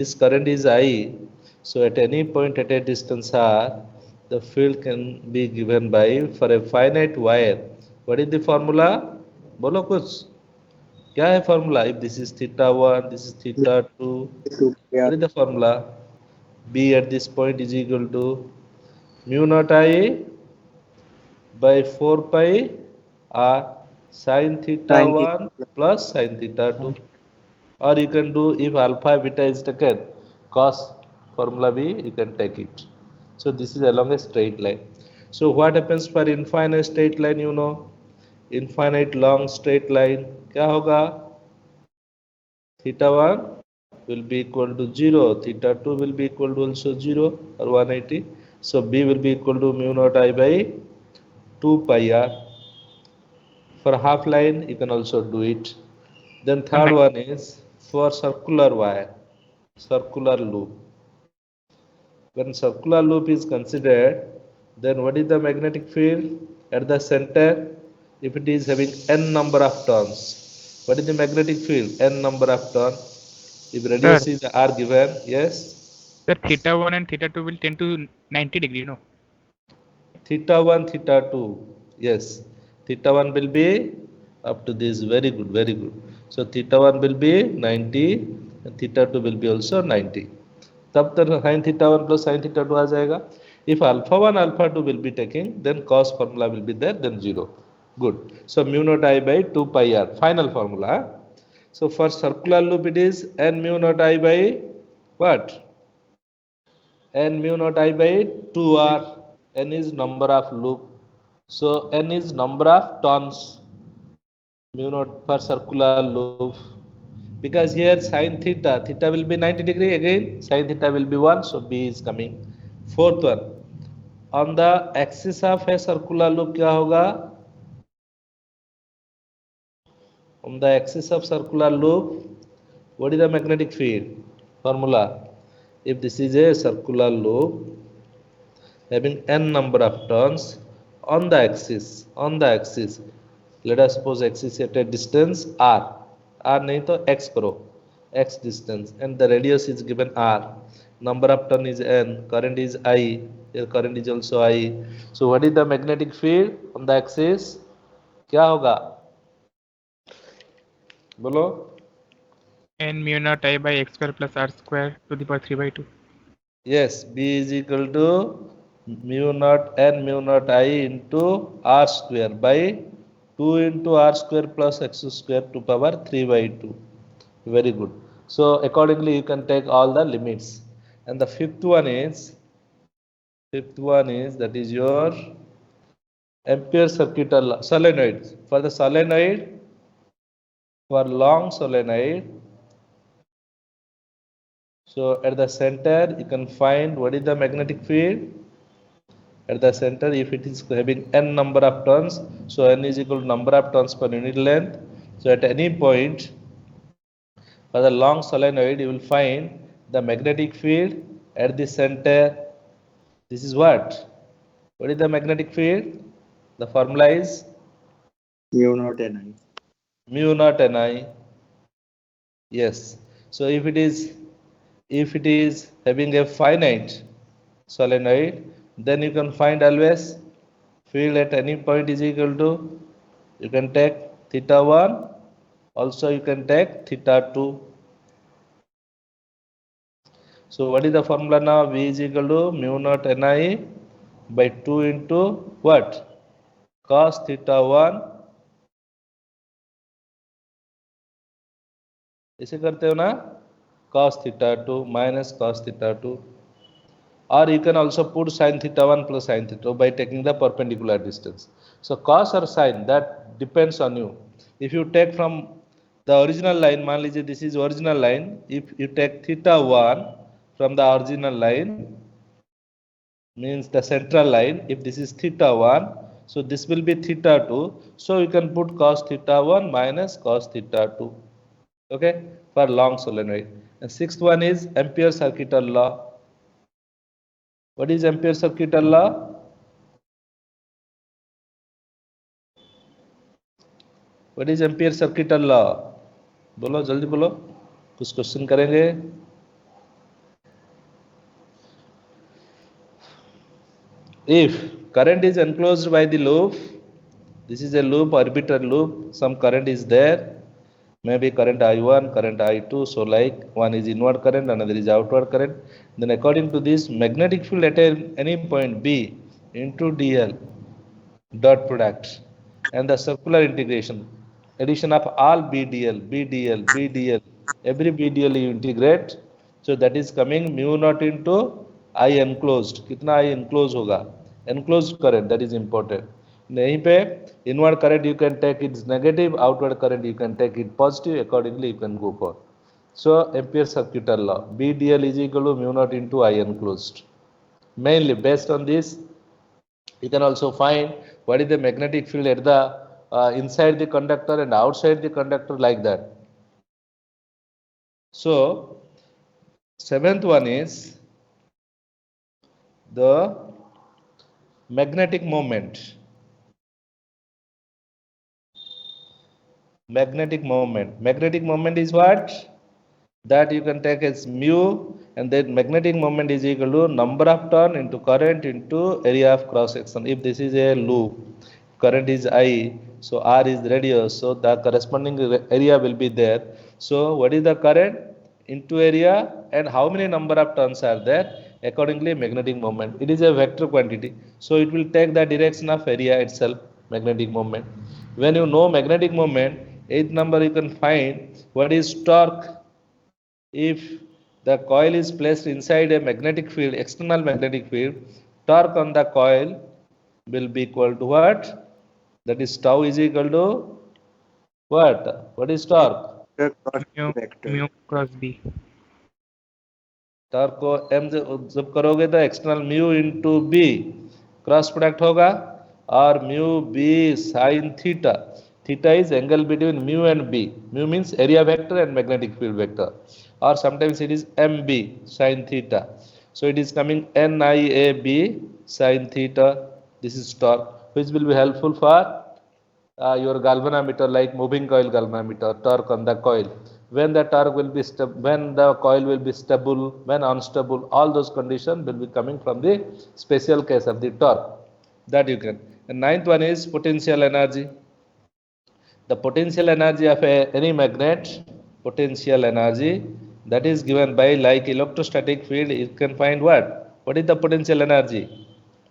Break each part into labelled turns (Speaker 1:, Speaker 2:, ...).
Speaker 1: this current is I, so at any point at a distance r, the field can be given by, for a finite wire, what is the formula? बोलो कुछ, क्या है formula? If this is theta 1, this is theta 2, what is the formula? B at this point is equal to mu naught I by 4 pi r sin theta 1 plus sin theta 2. Or you can do, if alpha beta is taken, cos formula B, you can take it. So this is along a straight line. So what happens for infinite straight line? You know, infinite long straight line, क्या होगा? Theta 1 will be equal to 0, theta 2 will be equal to also 0 or 180. So B will be equal to mu naught I by 2 pi r. For half line, you can also do it. Then third one is for circular wire, circular loop. When circular loop is considered, then what is the magnetic field at the center? If it is having n number of turns, what is the magnetic field? N number of turns. If radius is r given, yes.
Speaker 2: Sir, theta 1 and theta 2 will tend to 90 degree, no?
Speaker 1: Theta 1, theta 2, yes. Theta 1 will be up to this, very good, very good. So theta 1 will be 90 and theta 2 will be also 90. तब तक sin theta 1 plus sin theta 2 आ जाएगा. If alpha 1, alpha 2 will be taking, then cos formula will be there, then 0. Good. So mu naught I by 2 pi r, final formula. So for circular loop it is n mu naught I by what? N mu naught I by 2r. N is number of loop. So n is number of turns. Mu naught for circular loop. Because here sin theta, theta will be 90 degree again, sin theta will be 1, so B is coming. Fourth one, on the axis of a circular loop क्या होगा? On the axis of circular loop, what is the magnetic field? Formula. If this is a circular loop having n number of turns on the axis, let us suppose axis at a distance r, नहीं तो x करो, x distance, and the radius is given r, number of turn is n, current is I, here current is also I. So what is the magnetic field on the axis? क्या होगा? बोलो.
Speaker 2: N mu naught I by x square plus r square to the power 3 by 2.
Speaker 1: Yes, B is equal to mu naught n mu naught I into r square by 2 into r square plus x square to power 3 by 2. Very good. So accordingly you can take all the limits. And the fifth one is that is your ampere circuit solenoid. For the solenoid, for long solenoid, so at the center you can find what is the magnetic field. At the center, if it is having n number of turns, so n is equal to number of turns per unit length. So at any point for the long solenoid, you will find the magnetic field at the center. This is what? What is the magnetic field? The formula is
Speaker 3: mu naught Ni.
Speaker 1: Mu naught Ni. Yes. So if it is having a finite solenoid, then you can find always field at any point is equal to, you can take theta 1, also you can take theta 2. So what is the formula now? V is equal to mu naught Ni by 2 into what? Cos theta 1. इसे करते हो ना? Cos theta 2 minus cos theta 2. Or you can also put sin theta 1 plus sin theta 2 by taking the perpendicular distance. So cos or sin, that depends on you. If you take from the original line, मान लीजिए this is original line, if you take theta 1 from the original line, means the central line, if this is theta 1, so this will be theta 2, so you can put cos theta 1 minus cos theta 2, okay, for long solenoid. And sixth one is Ampere circuital law. What is Ampere circuital law? What is Ampere circuital law? बोलो जल्दी बोलो, कुछ question करेंगे. if current is enclosed by the loop, this is a loop, arbitrary loop, some current is there, maybe current I1, current I2, so like one is inward current, another is outward current, then according to this magnetic field at any point B into dl dot product and the circular integration, addition of all BDL, BDL, BDL, every BDL you integrate, so that is coming mu naught into I enclosed. कितना I enclosed होगा? Enclosed current, that is important. यहीं पे inward current you can take its negative, outward current you can take it positive, accordingly you can go for. So Ampere circuital law, BDL is equal to mu naught into I enclosed. Mainly based on this, you can also find what is the magnetic field at the inside the conductor and outside the conductor, like that. So seventh one is the magnetic moment. Magnetic moment. Magnetic moment is what? That you can take as mu, and then magnetic moment is equal to number of turn into current into area of cross section. If this is a loop, current is I, so R is radius, so the corresponding area will be there. So what is the current into area and how many number of turns are there? Accordingly magnetic moment. It is a vector quantity, so it will take the direction of area itself, magnetic moment. When you know magnetic moment, eighth number you can find what is torque. If the coil is placed inside a magnetic field, external magnetic field, torque on the coil will be equal to what? That is tau is equal to what? What is torque?
Speaker 2: mu cross B.
Speaker 1: Torque को m जब करोगे तो external mu into B cross product होगा, और mu B sine theta. Theta is angle between mu and b. Mu means area vector and magnetic field vector, or sometimes it is mb sin theta. So it is coming NIAB sin theta. This is torque, which will be helpful for your galvanometer, like moving coil galvanometer, torque on the coil. When the torque will be when the coil will be stable, when unstable, all those conditions will be coming from the special case of the torque, that you can. And ninth one is potential energy. The potential energy of any magnet, potential energy, that is given by, like electrostatic field, you can find what? What is the potential energy?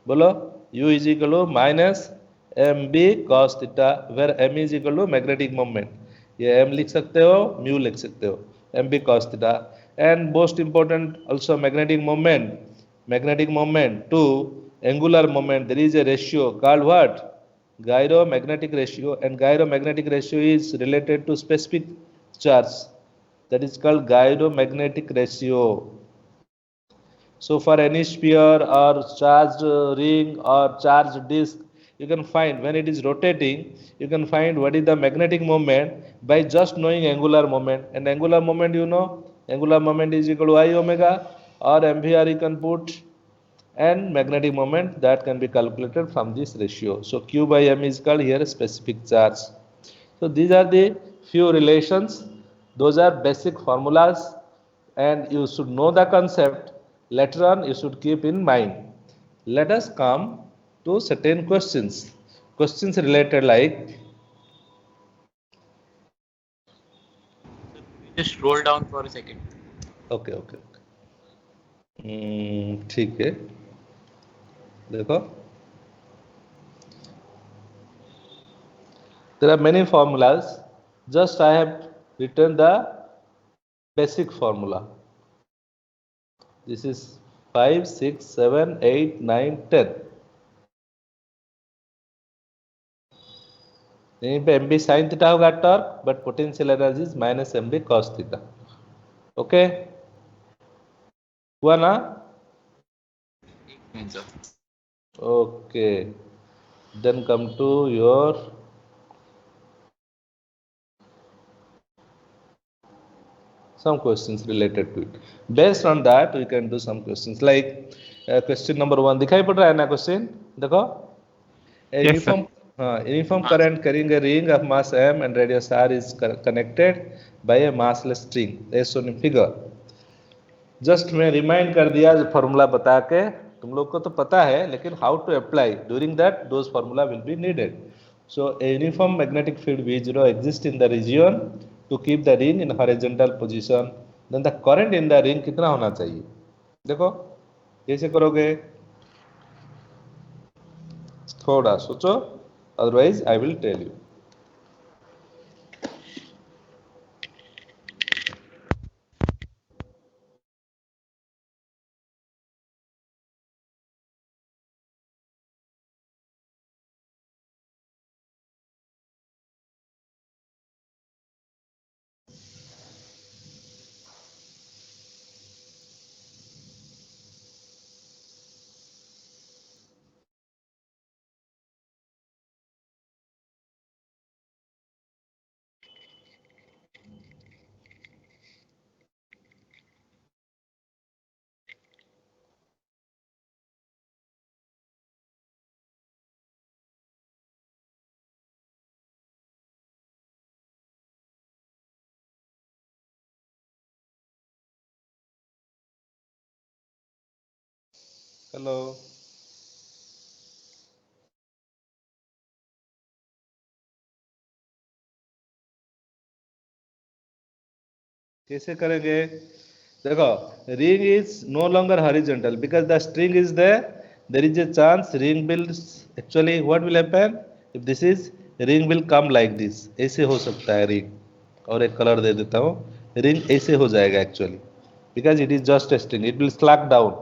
Speaker 1: Bolo, U is equal to minus mb cos theta, where m is equal to magnetic moment. ये m लिख सकते हो, mu लिख सकते हो, mb cos theta. And most important also magnetic moment to angular moment, there is a ratio called what? Gyromagnetic ratio, and gyromagnetic ratio is related to specific charge, that is called gyromagnetic ratio. So for any sphere or charged ring or charged disk, you can find when it is rotating, you can find what is the magnetic moment by just knowing angular moment. And angular moment, you know, angular moment is equal to I omega, or MVR you can put, and magnetic moment that can be calculated from this ratio. So Q by M is called here specific charge. So these are the few relations. Those are basic formulas, and you should know the concept. Later on you should keep in mind. Let us come to certain questions. Questions related like,
Speaker 4: just roll down for a second.
Speaker 1: okay. ठीक है, देखो, there are many formulas. Just I have written the basic formula. This is 5, 6, 7, 8, 9, 10. यहीं पे mb sin theta होगा torque, but potential energy is minus mb cos theta. Okay, हुआ ना? Okay, then come to your some questions related to it. Based on that, we can do some questions like question number 1. दिखाई पड़ रहा है ना question? देखो, a
Speaker 2: Yes, sir.
Speaker 1: uniform current carrying a ring of mass m and radius r is connected by a massless string as shown in figure. Just मैं remind कर दिया formula बता के, तुम लोग को तो पता है, लेकिन how to apply during that those formula will be needed. So a uniform magnetic field V0 exists in the region to keep the ring in horizontal position. Then the current in the ring कितना होना चाहिए? देखो कैसे करोगे, थोड़ा सोचो, otherwise I will tell you. Hello, कैसे करेंगे? देखो, ring is no longer horizontal because the string is there. There is a chance ring will actually what will happen if this is ring will come like this. ऐसे हो सकता है ring. और एक colour दे देता हूँ. ring ऐसे हो जाएगा actually because it is just a string. It will slack down,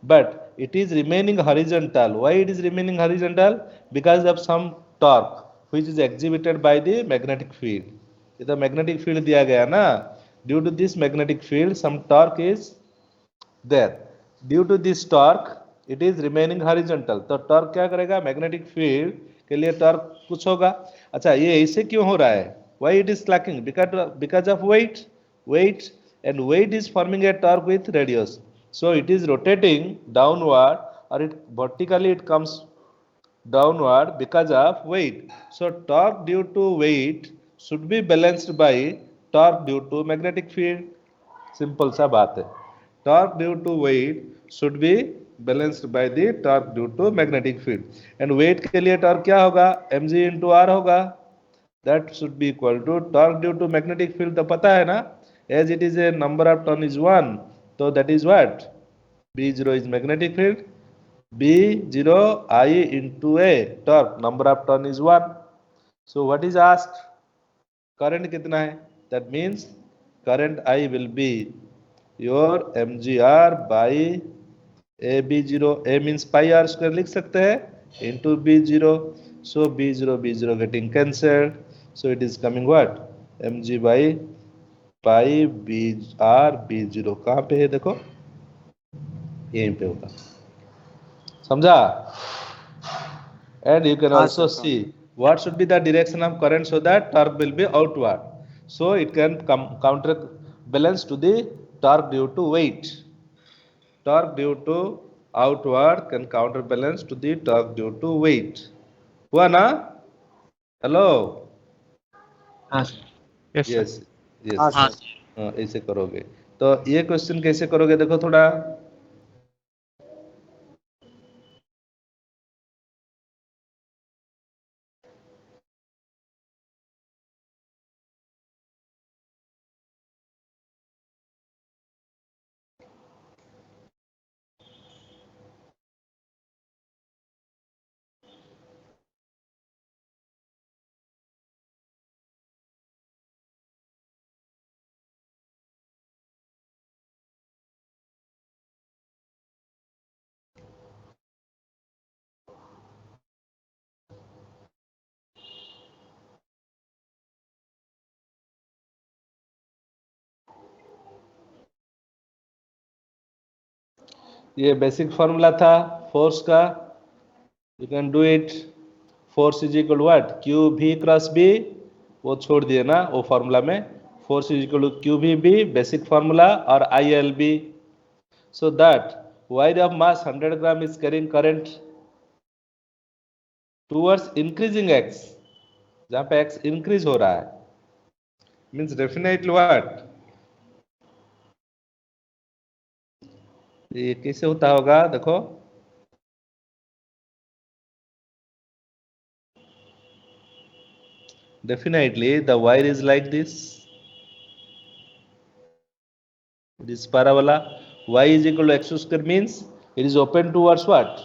Speaker 1: but it is remaining horizontal. Why it is remaining horizontal? Because of some torque which is exhibited by the magnetic field. ये तो magnetic field दिया गया ना, due to this magnetic field some torque is there, due to this torque it is remaining horizontal. तो torque क्या करेगा, magnetic field के लिए टॉर्क कुछ होगा. अच्छा, ये ऐसे क्यों हो रहा है? Why it is slacking? Because of weight. Weight and weight is forming a torque with radius, so it is rotating downward और it vertically it comes downward because of weight. So torque due to weight should be balanced by torque due to magnetic field. Simple सा बात है. Torque due to weight should be balanced by the torque due to magnetic field. And weight के लिए torque क्या होगा? mg into r होगा. That should be equal to torque due to magnetic field. तो पता है ना, as it is a number of turn is 1, so that is what? B0 is magnetic field. B0 I into A torque, number of turn is 1. So what is asked? Current कितना है? That means current I will be your mgr by AB0. A means pi r square लिख सकते हैं into B0. So B0 getting cancelled. So it is coming what? mg by pi br B0 कहाँ पे है? देखो यहीं पे होगा. समझा? And you can also see what should be the direction of current so that torque will be outward. So it can counterbalance to the torque due to weight. Torque due to outward can counterbalance to the torque due to weight. हुआ ना? Hello?
Speaker 2: Yes, sir.
Speaker 1: Yes. Yes.
Speaker 3: हाँ
Speaker 4: हाँ
Speaker 3: sir.
Speaker 1: हाँ, ऐसे करोगे. तो ये question कैसे करोगे देखो थोड़ा. ये बेसिक फॉर्मूला था फोर्स का. You can do it. Force is equal what? Q v cross B. वो छोड़ दिए ना वो फॉर्मूला में. Force is equal to q v B basic formula और I L B. So that wire of mass 100 gram is carrying current towards increasing x. जहां पे x increase हो रहा है मीन्स डेफिनेटली व्हाट, ये कैसे होता होगा देखो. Definitely, the wire is like this. This parabola y is equal to x square means it is open towards what?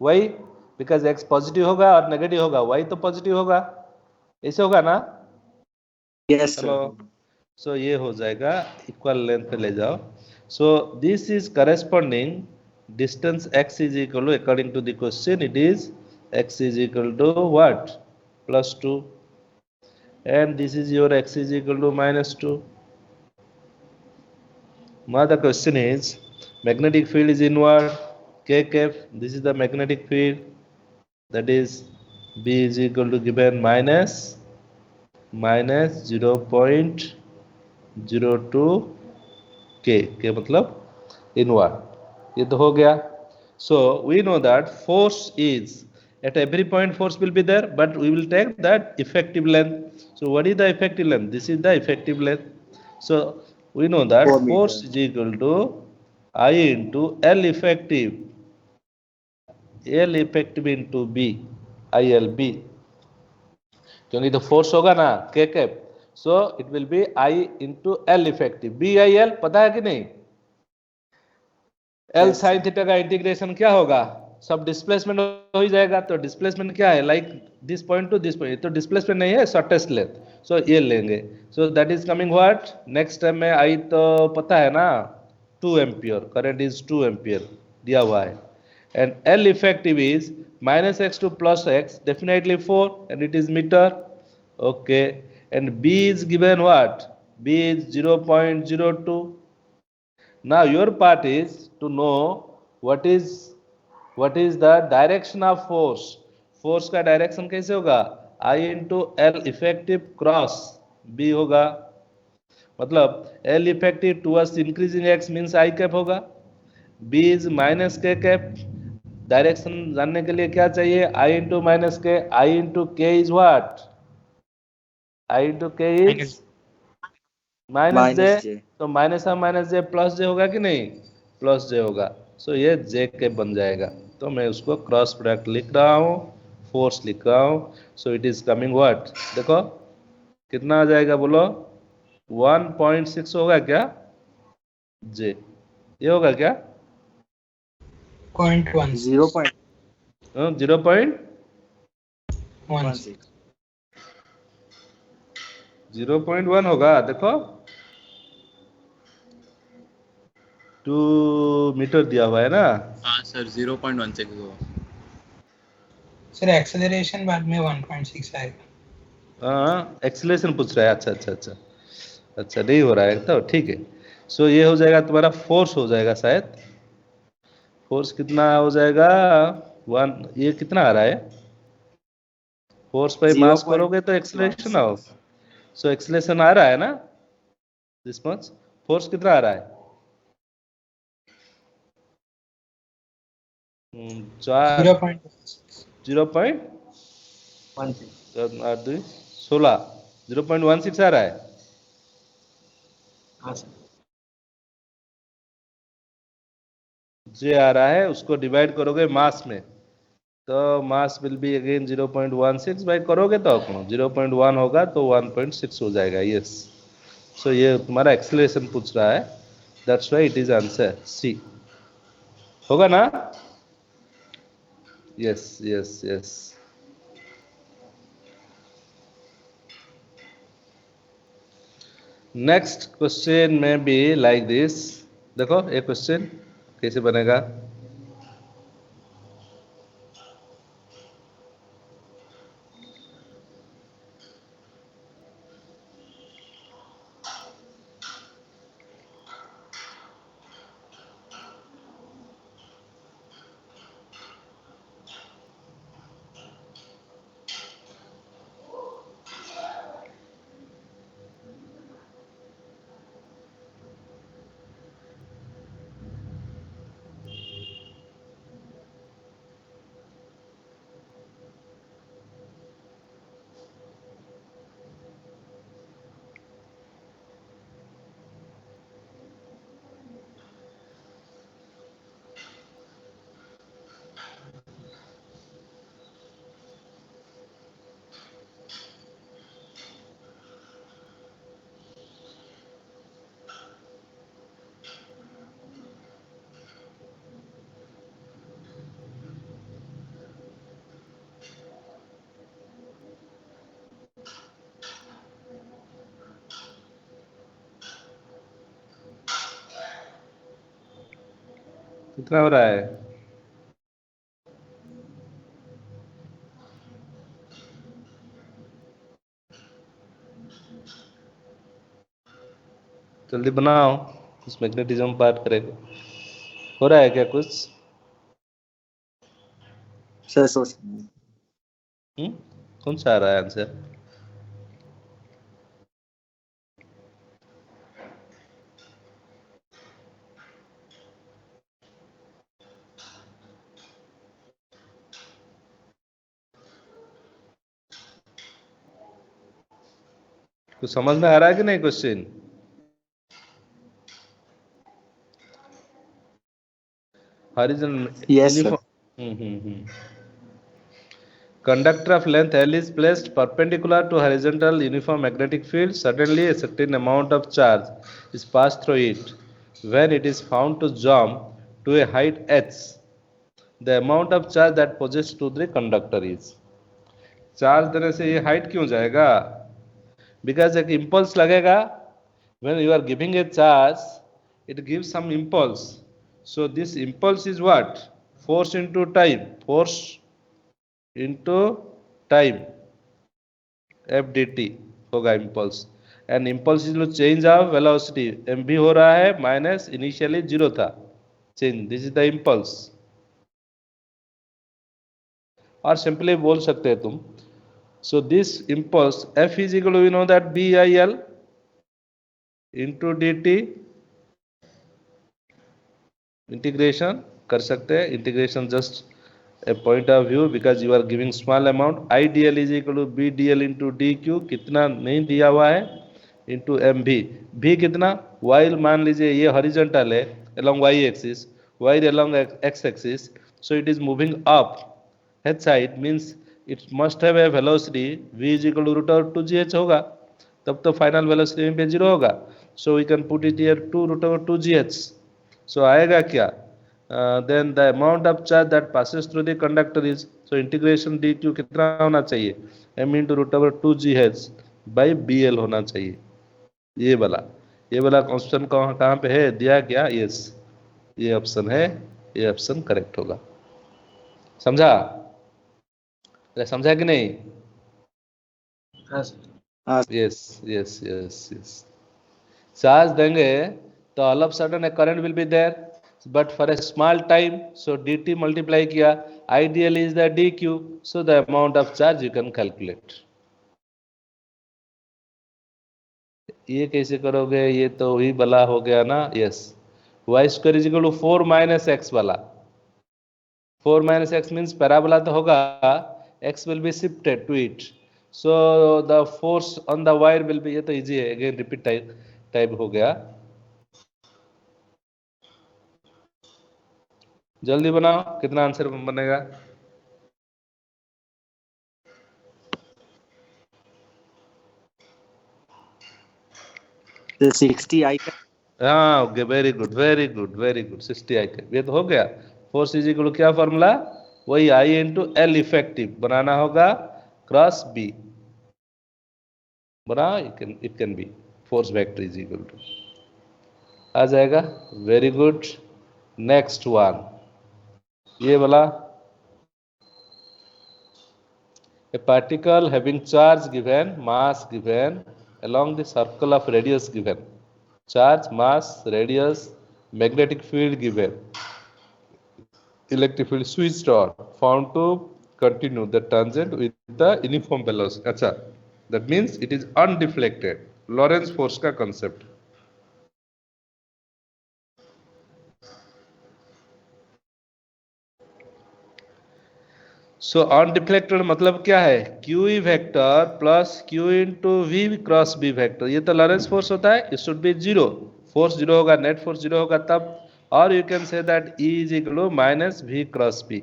Speaker 1: Y, because x positive होगा और नेगेटिव होगा, y तो पॉजिटिव होगा, ऐसे होगा ना?
Speaker 3: Yes,
Speaker 1: hello,
Speaker 3: sir.
Speaker 1: सो ये हो जाएगा, इक्वल लेंथ पे ले जाओ. So this is corresponding distance x is equal to, according to the question, it is x is equal to what? +2, and this is your x is equal to -2. Now the question is, magnetic field is inward, k cap, this is the magnetic field, that is B is equal to given minus 0.02 k मतलब inward. ये तो हो गया. So we know that force is at every point, force will be there, but we will take that effective length. So what is the effective length? This is the effective length. So we know that
Speaker 3: 4
Speaker 1: force
Speaker 3: meters.
Speaker 1: is equal to I into L effective into B, ILB, क्योंकि तो force होगा ना के cap, so it will be I into L effective, B I L, पता है कि नहीं? L
Speaker 3: Yes,
Speaker 1: sine
Speaker 3: sir.
Speaker 1: Theta का इंटीग्रेशन क्या होगा? सब डिस्प्लेसमेंट हो ही जाएगा. तो डिस्प्लेसमेंट क्या है? Like this point two this point, तो डिस्प्लेसमेंट नहीं है, शॉर्टेस्ट लेंथ, सो ये लेंगे. So that is coming what? Next time में आई तो पता है ना, 2 एम्पियर, करंट इज 2 एम्पियर दिया हुआ है. And L effective is -x to +x, definitely 4, and it is meter. Okay, and B is given what? B is 0.02. Now your part is to know what is the direction of force. Force का direction कैसे होगा? I into L effective cross B होगा. मतलब L effective towards increasing x means I cap होगा. B is minus k cap. Direction जानने के लिए क्या चाहिए? I into minus k. I into k is what? I into k is minus J.
Speaker 3: -J.
Speaker 1: तो minus और minus जे plus जे होगा कि नहीं? प्लस जे होगा. सो ये जे के बन जाएगा. तो मैं उसको क्रॉस प्रोडक्ट लिख रहा हूँ, फोर्स लिख रहा हूँ. सो इट इज कमिंग व्हाट? देखो कितना आ जाएगा बोलो? 1.6 होगा क्या? जे ये होगा क्या?
Speaker 2: 0.1.
Speaker 1: 0.16 0.1 होगा. देखो 2 मीटर दिया हुआ है ना.
Speaker 4: हाँ सर 0.16 होगा.
Speaker 2: सर एक्सेलरेशन बाद में 1.6 आएगा.
Speaker 1: हाँ, एक्सीलरेशन पूछ रहा है. अच्छा अच्छा अच्छा अच्छा, नहीं हो रहा है तो ठीक है. सो ये हो जाएगा तुम्हारा फोर्स, हो जाएगा शायद. फोर्स कितना हो जाएगा? 1. ये कितना आ रहा है? फोर्स पे मास करोगे तो एक्सीलरेशन आओ.
Speaker 3: 0.16.
Speaker 1: सो एक्सीलरेशन आ रहा है ना दिस मच. फोर्स कितना आ रहा है? 0.16 आ रहा है.
Speaker 3: हाँ सर.
Speaker 1: जे आ रहा है, उसको डिवाइड करोगे मास में, तो mass will be again 0.16 by करोगे तो 0.1 होगा तो 1.6 हो जाएगा. यस. सो ये तुम्हारा एक्सीलरेशन पूछ रहा है. That's why it is answer C. होगा ना? Yes yes yes. Next question में बी लाइक दिस. देखो ये क्वेश्चन कैसे बनेगा. कितना हो रहा है? जल्दी बनाओ, कुछ मैग्नेटिज्म पार्ट करेगा। हो रहा है क्या कुछ?
Speaker 3: सर सोच
Speaker 1: कौन सा आ रहा है आंसर? कुछ समझ में आ रहा है कि नहीं question? Horizontal
Speaker 3: Yes, sir.
Speaker 1: Conductor of length L is placed perpendicular to horizontal uniform magnetic field. Suddenly, a certain amount of charge is passed through it. When it is found to jump to a height h, the amount of charge that possessed to the conductor is. Charge देने से ये height क्यों जाएगा? Because एक impulse लगेगा. when you are giving a charge, it gives some impulse. So this impulse is what? Force into time. Force into time. F dt होगा impulse. And impulse is change of velocity. mv हो रहा है minus initially 0 था. Change. This is the impulse. और simply बोल सकते हैं तुम. So this impulse F is equal to, we know that BIL into dt. Integration कर सकते हैं. Integration just a point of view because you are giving small amount. IDL is equal to BDL into DQ. कितना नहीं दिया हुआ है into MV. V कितना? while मान लीजिए ये हॉरिजॉन्टल है along y axis, y along x axis, so it is moving up. H side means it must have a velocity v is equal to root over 2gh होगा. तब तो final velocity पे 0 होगा. So we can put it here 2 root over 2gh. So आएगा क्या? Then the amount of charge that passes through the conductor is, so integration dq कितना होना चाहिए? m into root over 2gh by bl होना चाहिए. ये वाला question कहाँ पे है दिया क्या? यस, ये ऑप्शन है. ये ऑप्शन करेक्ट होगा. समझा? समझा कि नहीं? Yes yes yes yes. Charge देंगे तो all of sudden a current will be there, but for a small time, so dt multiply किया, ideal is the dq, so the amount of charge you can calculate. ये कैसे करोगे? ये तो वही वाला हो गया ना. Yes, y square is equal to 4 minus x वाला. 4 minus x means parabola तो होगा, x will be shifted to it, so the force on the wire will be, ये तो easy है, again repeat type हो गया. जल्दी बनाओ, कितना आंसर बनेगा?
Speaker 3: The 60 I का.
Speaker 1: हाँ, okay, very good very good very good. 60 I के ये तो हो गया. फोर्स इज इक्वल क्या फॉर्मूला? वही आई इंटू एल इफेक्टिव बनाना होगा क्रॉस बी. बना, it can be force vector is equal to आ जाएगा. Very good. नेक्स्ट वन, ये वाला. A particle having charge given, mass given, along the circle of radius given. Charge, mass, radius, magnetic field given. Electric field switched on, found to continue the tangent with the uniform velocity. अच्छा, that means it is undeflected. Lorentz force का concept. So undeflected मतलब क्या है? Q E vector plus q into v cross B vector. ये तो Lorentz force होता है. It should be zero. Force zero होगा, नेट फोर्स जीरो होगा तब. और you can say that E is equal to minus v cross B.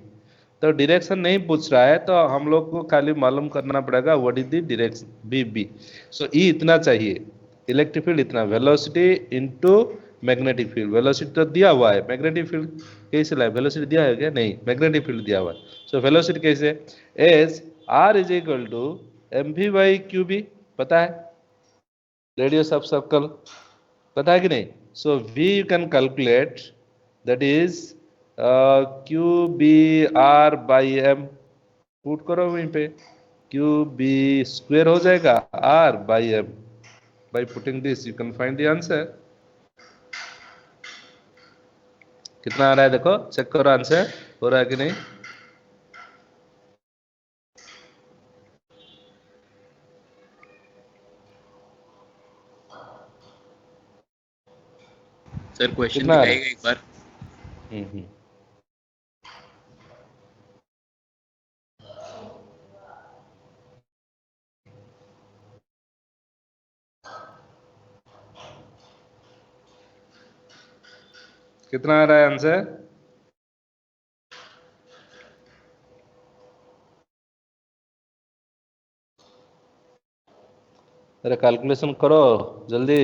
Speaker 1: तो direction नहीं पूछ रहा है, तो हम लोग को खाली मालूम करना पड़ेगा what is the direction B B. So E इतना चाहिए, इलेक्ट्रिक फील्ड इतना, velocity into magnetic field. Velocity तो दिया हुआ है, मैग्नेटिक फील्ड कैसे लाए? वेलोसिटी दिया है क्या? नहीं, मैग्नेटिक फील्ड दिया हुआ है. सो वेलोसिटी कैसे? As r is equal to m v by q B. पता है? रेडियस ऑफ सर्कल पता है कि नहीं? So v you can calculate, that is q B r by m put करो वहीं पे, क्यू बी स्क्वेयर हो जाएगा r by m. By putting this you can find the answer. कितना आ रहा है देखो, चेक करो आंसर हो रहा है कि नहीं.
Speaker 4: सर क्वेश्चन
Speaker 1: कितना आ रहा
Speaker 4: दिखाइएगा एक बार.
Speaker 1: है? कितना आ रहा है आंसर? अरे कैलकुलेशन करो जल्दी.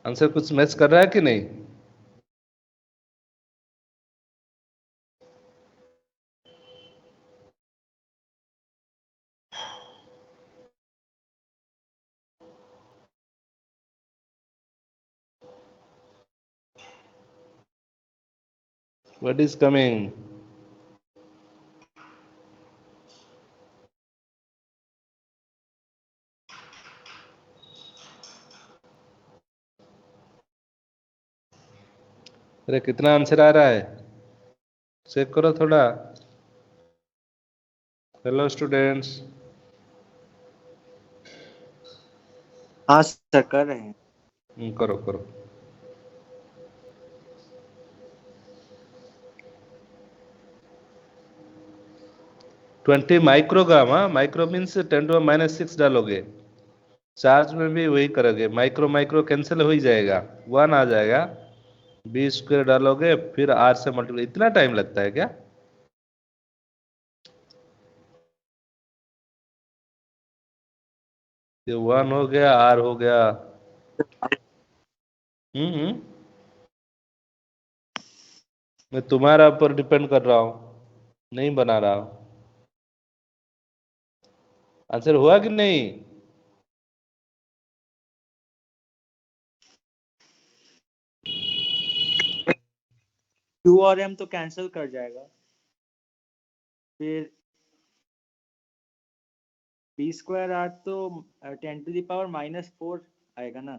Speaker 1: आंसर कुछ मैच कर रहा है कि नहीं? What is coming? अरे कितना आंसर आ रहा है, चेक करो थोड़ा. Hello students.
Speaker 3: हाँ सर कर रहे हैं.
Speaker 1: करो करो. Twenty microgram. हाँ, माइक्रो मीन्स 10⁻⁶ डालोगे. चार्ज में भी वही करोगे, माइक्रो माइक्रो कैंसिल हो ही जाएगा, 1 आ जाएगा. बी स्क्वायर डालोगे फिर आर से मल्टीप्लाई. इतना टाइम लगता है क्या? ये 1 हो गया, आर हो गया. हम्म. मैं तुम्हारा ऊपर डिपेंड कर रहा हूँ, नहीं बना रहा हूँ. आंसर हुआ कि नहीं?
Speaker 3: क्यू और एम तो कैंसिल कर जाएगा, फिर बी स्क्वायर आर तो 10⁻⁻⁴ आएगा ना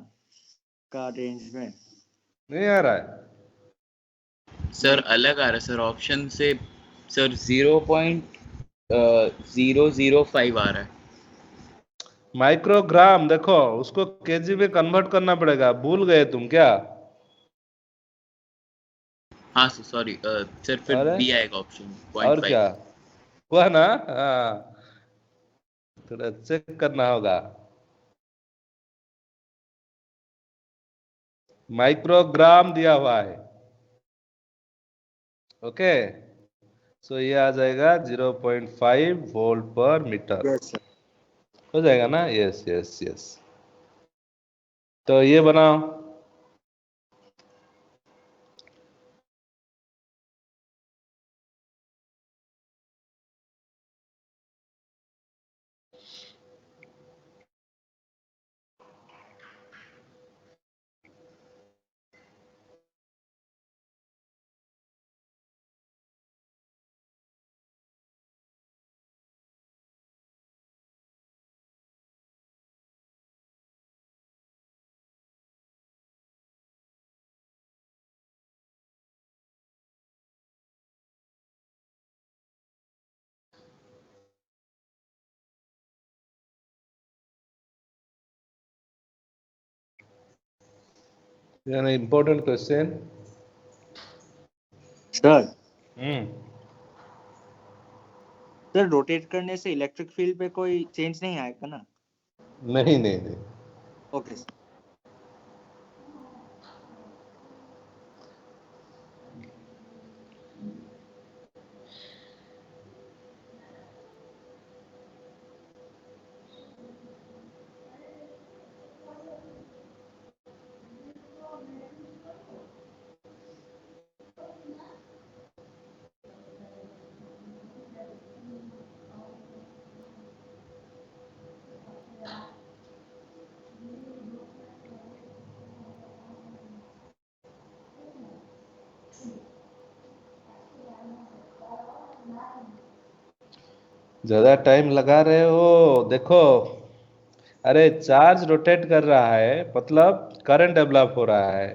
Speaker 3: का रेंज में.
Speaker 1: नहीं आ रहा है.
Speaker 4: सर अलग आ रहा है सर ऑप्शन से. सर 0.005 आ रहा है.
Speaker 1: माइक्रोग्राम देखो, उसको केजी में कन्वर्ट करना पड़ेगा, भूल गए तुम क्या?
Speaker 4: हाँ सर सॉरी सर फिर
Speaker 1: अरे
Speaker 4: बी आएगा ऑप्शन
Speaker 1: और
Speaker 4: 0.5.
Speaker 1: क्या हुआ ना. हाँ, थोड़ा चेक करना होगा. माइक्रोग्राम दिया हुआ है. ओके, सो ये आ जाएगा 0.5 वोल्ट पर मीटर.
Speaker 3: Yes sir.
Speaker 1: हो जाएगा ना. Yes yes yes. तो ये बनाओ. यानी इम्पोर्टेंट क्वेश्चन.
Speaker 3: सर
Speaker 1: हम्म.
Speaker 3: सर रोटेट करने से इलेक्ट्रिक फील्ड पे कोई चेंज नहीं आएगा ना?
Speaker 1: नहीं नहीं नहीं.
Speaker 3: Okay sir.
Speaker 1: ज्यादा टाइम लगा रहे हो, देखो, अरे चार्ज रोटेट कर रहा है मतलब करंट डेवलप हो रहा है,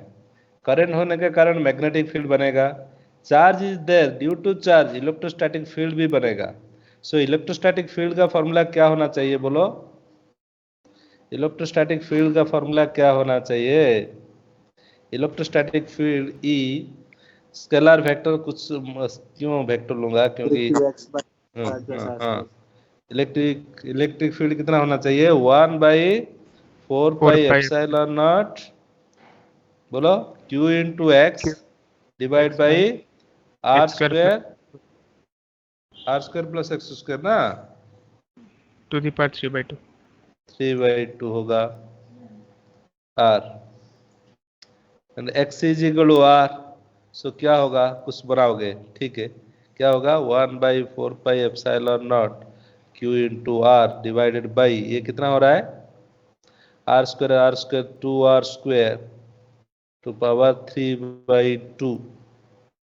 Speaker 1: करंट होने के कारण मैग्नेटिक फील्ड बनेगा, charge is there, due to charge electrostatic field भी बनेगा। सो इलेक्ट्रोस्टैटिक फील्ड का फॉर्मूला क्या होना चाहिए बोलो, इलेक्ट्रोस्टैटिक फील्ड का फॉर्मूला क्या होना चाहिए, electrostatic field E scalar vector कुछ क्यों वेक्टर लूंगा क्योंकि
Speaker 3: QX by
Speaker 1: हाँ
Speaker 3: R plus
Speaker 1: हाँ
Speaker 3: R
Speaker 1: हाँ,
Speaker 3: square।
Speaker 1: इलेक्ट्रिक फील्ड कितना होना चाहिए, 1/4
Speaker 2: 4
Speaker 1: पाई
Speaker 2: pi
Speaker 1: एप्सिलॉन नॉट, बोलो, Q into X
Speaker 2: Q
Speaker 1: divide
Speaker 2: x by
Speaker 1: by R
Speaker 2: x square plus
Speaker 1: plus x square ना,
Speaker 2: to the power 3/2।
Speaker 1: 3/2 होगा R, and X is equal to R, so क्या होगा, कुछ बनाओगे, ठीक है, क्या होगा, 1/4 pi epsilon nought Q into R divided by, ये कितना हो रहा है, R square 2r square to power 3/2,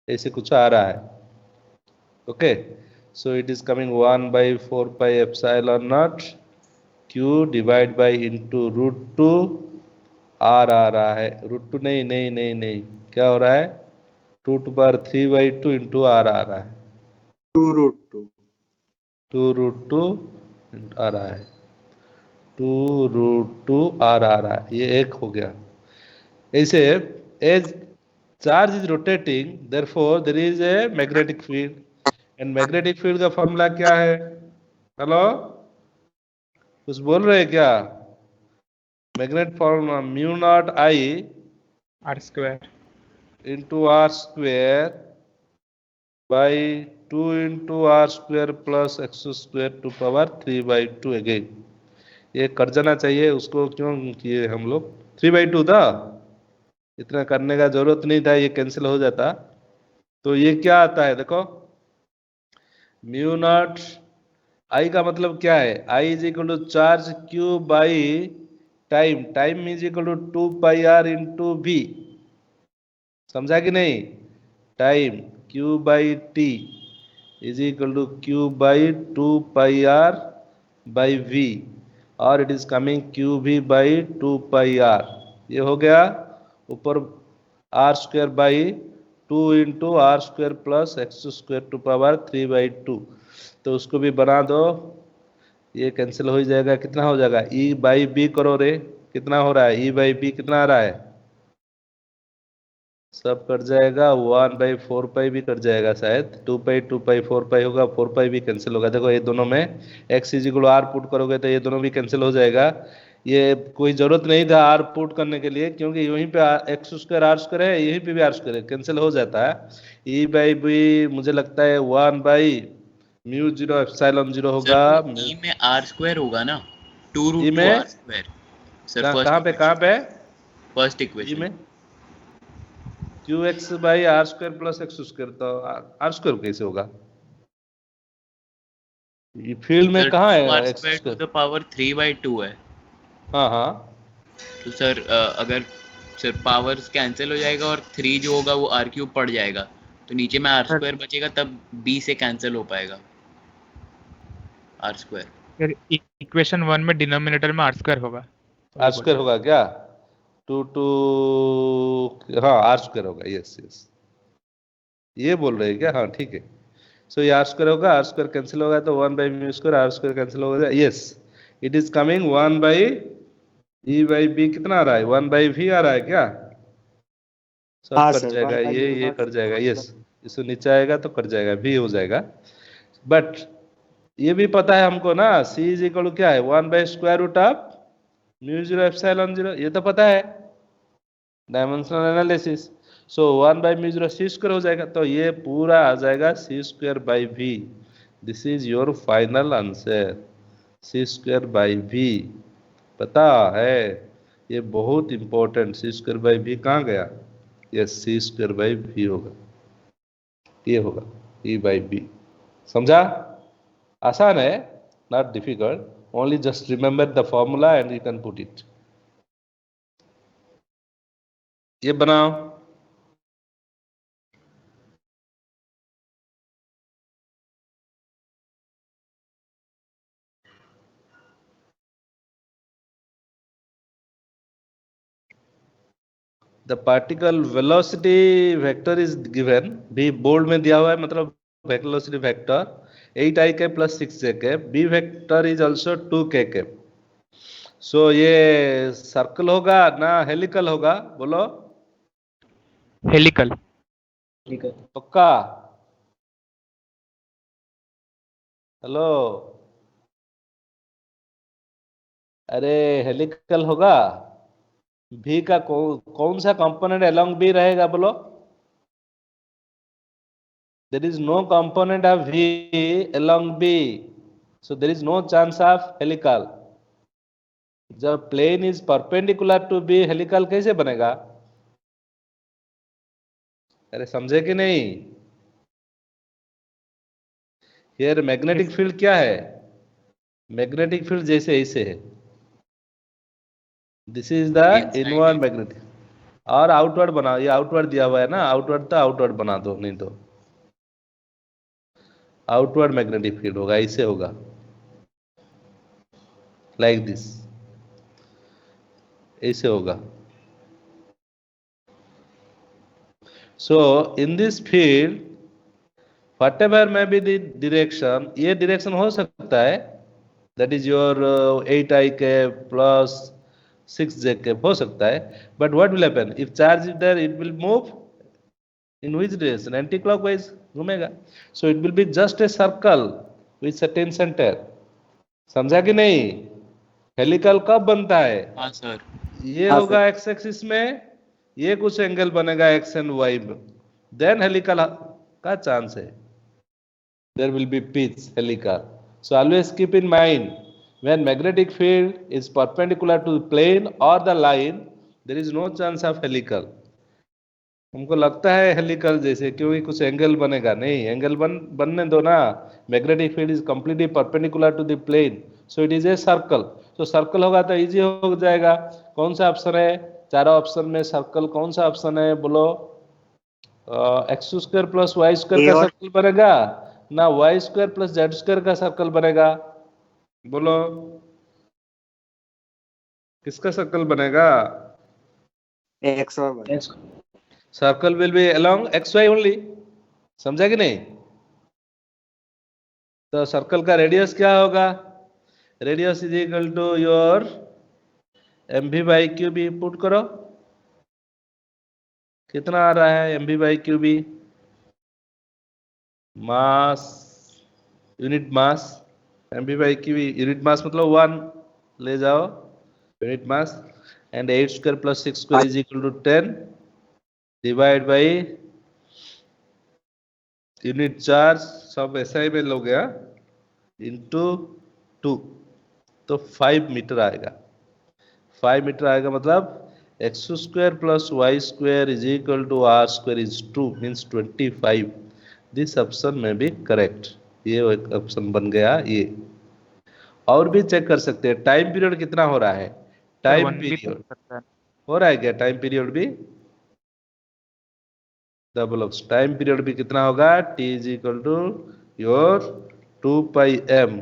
Speaker 1: ऐसे कुछ आ रहा है, okay. So it is coming 1/4 pi epsilon nought Q divide by into √2 R आ रहा है, √2 नहीं नहीं नहीं नहीं, क्या हो रहा है, 2 to the power 3/2 into R आ रहा है,
Speaker 3: 2√2।
Speaker 1: 2√2 आ रहा है, 2√2 आर आ रहा है, ये एक हो गया। ऐसे as charge is rotating therefore there is a magnetic field, and magnetic field का फॉर्मूला क्या है, हेलो, कुछ बोल रहे हैं क्या, magnet formula mu naught I
Speaker 2: r square
Speaker 1: into r square by 2 into r square plus x square to power 3/2 again, ये कर जाना चाहिए, उसको क्यों किए हम लोग, 3/2 था, इतना करने का जरूरत नहीं था, ये कैंसिल हो जाता। तो ये क्या आता है देखो, म्यू नॉट आई का मतलब क्या है, I is equal to charge Q by time, time is equal to 2 πr into V, समझा कि नहीं, time Q by T is equal to Q by 2 πr by V, और it is coming Q V by 2 πr, ये हो गया, ऊपर R square by 2 into R square plus x square to power 3/2, तो उसको भी बना दो, ये कैंसिल हो जाएगा, कितना हो जाएगा, ई बाई बी करो रे, कितना हो रहा है, ई बाई बी कितना आ रहा है, सब कट जाएगा, 1/4 पाई भी कट जाएगा शायद, 2 पाई 4 पाई होगा, 4 पाई भी कैंसिल होगा, देखो ये दोनों में x is equal r put करोगे तो ये दोनों भी कैंसिल हो जाएगा, ये कोई जरूरत नहीं था आर पुट करने के लिए, क्योंकि यहीं पे एक्स स्क्वायर आर स्क्वायर है, यहीं पे भी आर स्क्वायर है, कैंसिल हो जाता है, ई बाई बी मुझे लगता है 1/μ0 होगा,
Speaker 4: सर तो ई में आर स्क्वायर होगा ना, टू
Speaker 1: ई
Speaker 4: रूट टू
Speaker 1: में
Speaker 4: आर स्क्वायर, सर
Speaker 1: कहाँ पे
Speaker 4: फर्स्ट
Speaker 1: ई
Speaker 4: इक्वेशन
Speaker 1: में QX by r square plus x square, तो आर स्क्वायर कैसे होगा, ये फील्ड में
Speaker 4: सर
Speaker 1: कहाँ
Speaker 4: टू आर
Speaker 1: है x
Speaker 4: square two
Speaker 1: square,
Speaker 4: the power 3/2 है,
Speaker 1: हाँ हाँ,
Speaker 4: तो सर अगर सर पावर्स कैंसिल हो जाएगा और 3 जो होगा वो आर क्यूब पड़ जाएगा, तो नीचे में आर
Speaker 2: सर
Speaker 4: स्क्वायर बचेगा, तब बी से कैंसिल हो पाएगा आर स्क्वायर।
Speaker 2: सर इक्वेशन 1 में डिनोमिनेटर में r square होगा,
Speaker 1: आर
Speaker 2: वही
Speaker 1: स्क्वायर
Speaker 2: बोल
Speaker 1: होगा क्या, 2 हाँ आर स्क्वायर होगा, यस यस, ये बोल रहे हैं क्या, हाँ ठीक है, सो ये आर स्क्वायर होगा, आर स्क्वायर कैंसिल होगा तो 1/μ² आर स्क्वायर कैंसिल होगा, yes, it is coming 1/e/b, कितना आ रहा है, 1/v आ रहा है क्या, सब
Speaker 3: हाँ
Speaker 1: कट
Speaker 3: सर,
Speaker 1: जाएगा,
Speaker 3: 1 by
Speaker 1: ये
Speaker 3: mu
Speaker 1: ये
Speaker 3: naught
Speaker 1: कट जाएगा,
Speaker 3: square।
Speaker 1: यस, इससे नीचे आएगा तो कट जाएगा, भी हो जाएगा, बट ये भी पता है हमको ना, c इज इक्वल टू क्या है, 1/√ऑफ μ0 ε0, ये तो पता है, डायमेंशनल एनालिसिस, सो 1/μ0 c² हो जाएगा, तो ये पूरा आ जाएगा c²/v, this is your final answer, c²/v, पता है, ये बहुत इंपॉर्टेंट, c²/v कहाँ गया, यस c²/v होगा, ये होगा e/b, समझा, आसान है, not difficult, only just remember the formula and you can put it, ये बनाओ। The particle velocity vector is given, भी बोल्ड में दिया हुआ है, मतलब velocity vector 8i cap plus 6j cap, B vector is also 2k cap. So ये circle होगा ना हेलिकल होगा, बोलो
Speaker 2: हेलिकल।
Speaker 1: पक्का? हेलो, अरे हेलिकल होगा। भी का कौन सा कंपोनेंट अलोंग बी रहेगा, बोलो? there is no component of V along B, so there is no chance of helical. जब plane is perpendicular to B, helical कैसे बनेगा? अरे समझे कि नहीं? Here magnetic field क्या है? Magnetic field जैसे ऐसे है, this is the inward magnetic, और आउटवर्ड बना, ये आउटवर्ड दिया हुआ है ना, आउटवर्ड तो आउटवर्ड बना दो, नहीं तो आउटवर्ड मैग्नेटिक फील्ड होगा, ऐसे होगा, लाइक दिस, ऐसे होगा। So in this field, whatever may be the direction, ये direction हो सकता है, that is your 8i cap plus 6j cap हो सकता है, but what will happen if charge is there, it will move in which direction? Anti-clockwise घूमेगा, so it will be just a circle with certain center। समझा कि नहीं? Helical कब बनता है?
Speaker 4: हाँ सर।
Speaker 1: ये होगा एक्स एक्सिस में, ये कुछ एंगल बनेगा एक्स एंड वाई में, देन हेलिकल का चांस है, there will be pitch helical. So always keep in mind, when magnetic field is perpendicular to the plane और the line, there is no chance of helical. हमको लगता है helical जैसे, क्योंकि कुछ एंगल बनेगा, नहीं, एंगल बनने दो ना, magnetic field is completely perpendicular to the plane, so it is a circle. तो सर्कल होगा तो इजी हो जाएगा। कौन सा ऑप्शन है? चारों ऑप्शन में सर्कल कौन सा ऑप्शन है, बोलो? X square plus Y square का सर्कल बनेगा ना, y square plus z square का सर्कल बनेगा, बोलो किसका सर्कल बनेगा?
Speaker 3: एक्स और y.
Speaker 1: Circle will be along x y only, समझा कि नहीं? तो सर्कल का रेडियस क्या होगा? Radius is equal to your m v by q B, put करो, कितना आ रहा है m v by q B? Mass, unit mass, m v by q B unit mass मतलब 1 ले जाओ, unit mass, and 8 square plus 6 square is equal to 10 divide by unit charge, सब ऐसा ही में हो गया, इंटू 2, तो 5 मीटर आएगा। 5 मीटर आएगा, मतलब x square plus Y square is equal to r square is 2 means 25। This option में भी करेक्ट, ये एक ऑप्शन बन गया ये। और भी चेक कर सकते हैं, टाइम पीरियड कितना हो रहा है? टाइम पीरियड हो रहा है क्या? टाइम पीरियड भी डबल ऑप्शन, टाइम पीरियड भी कितना होगा? T is equal to your 2 pi m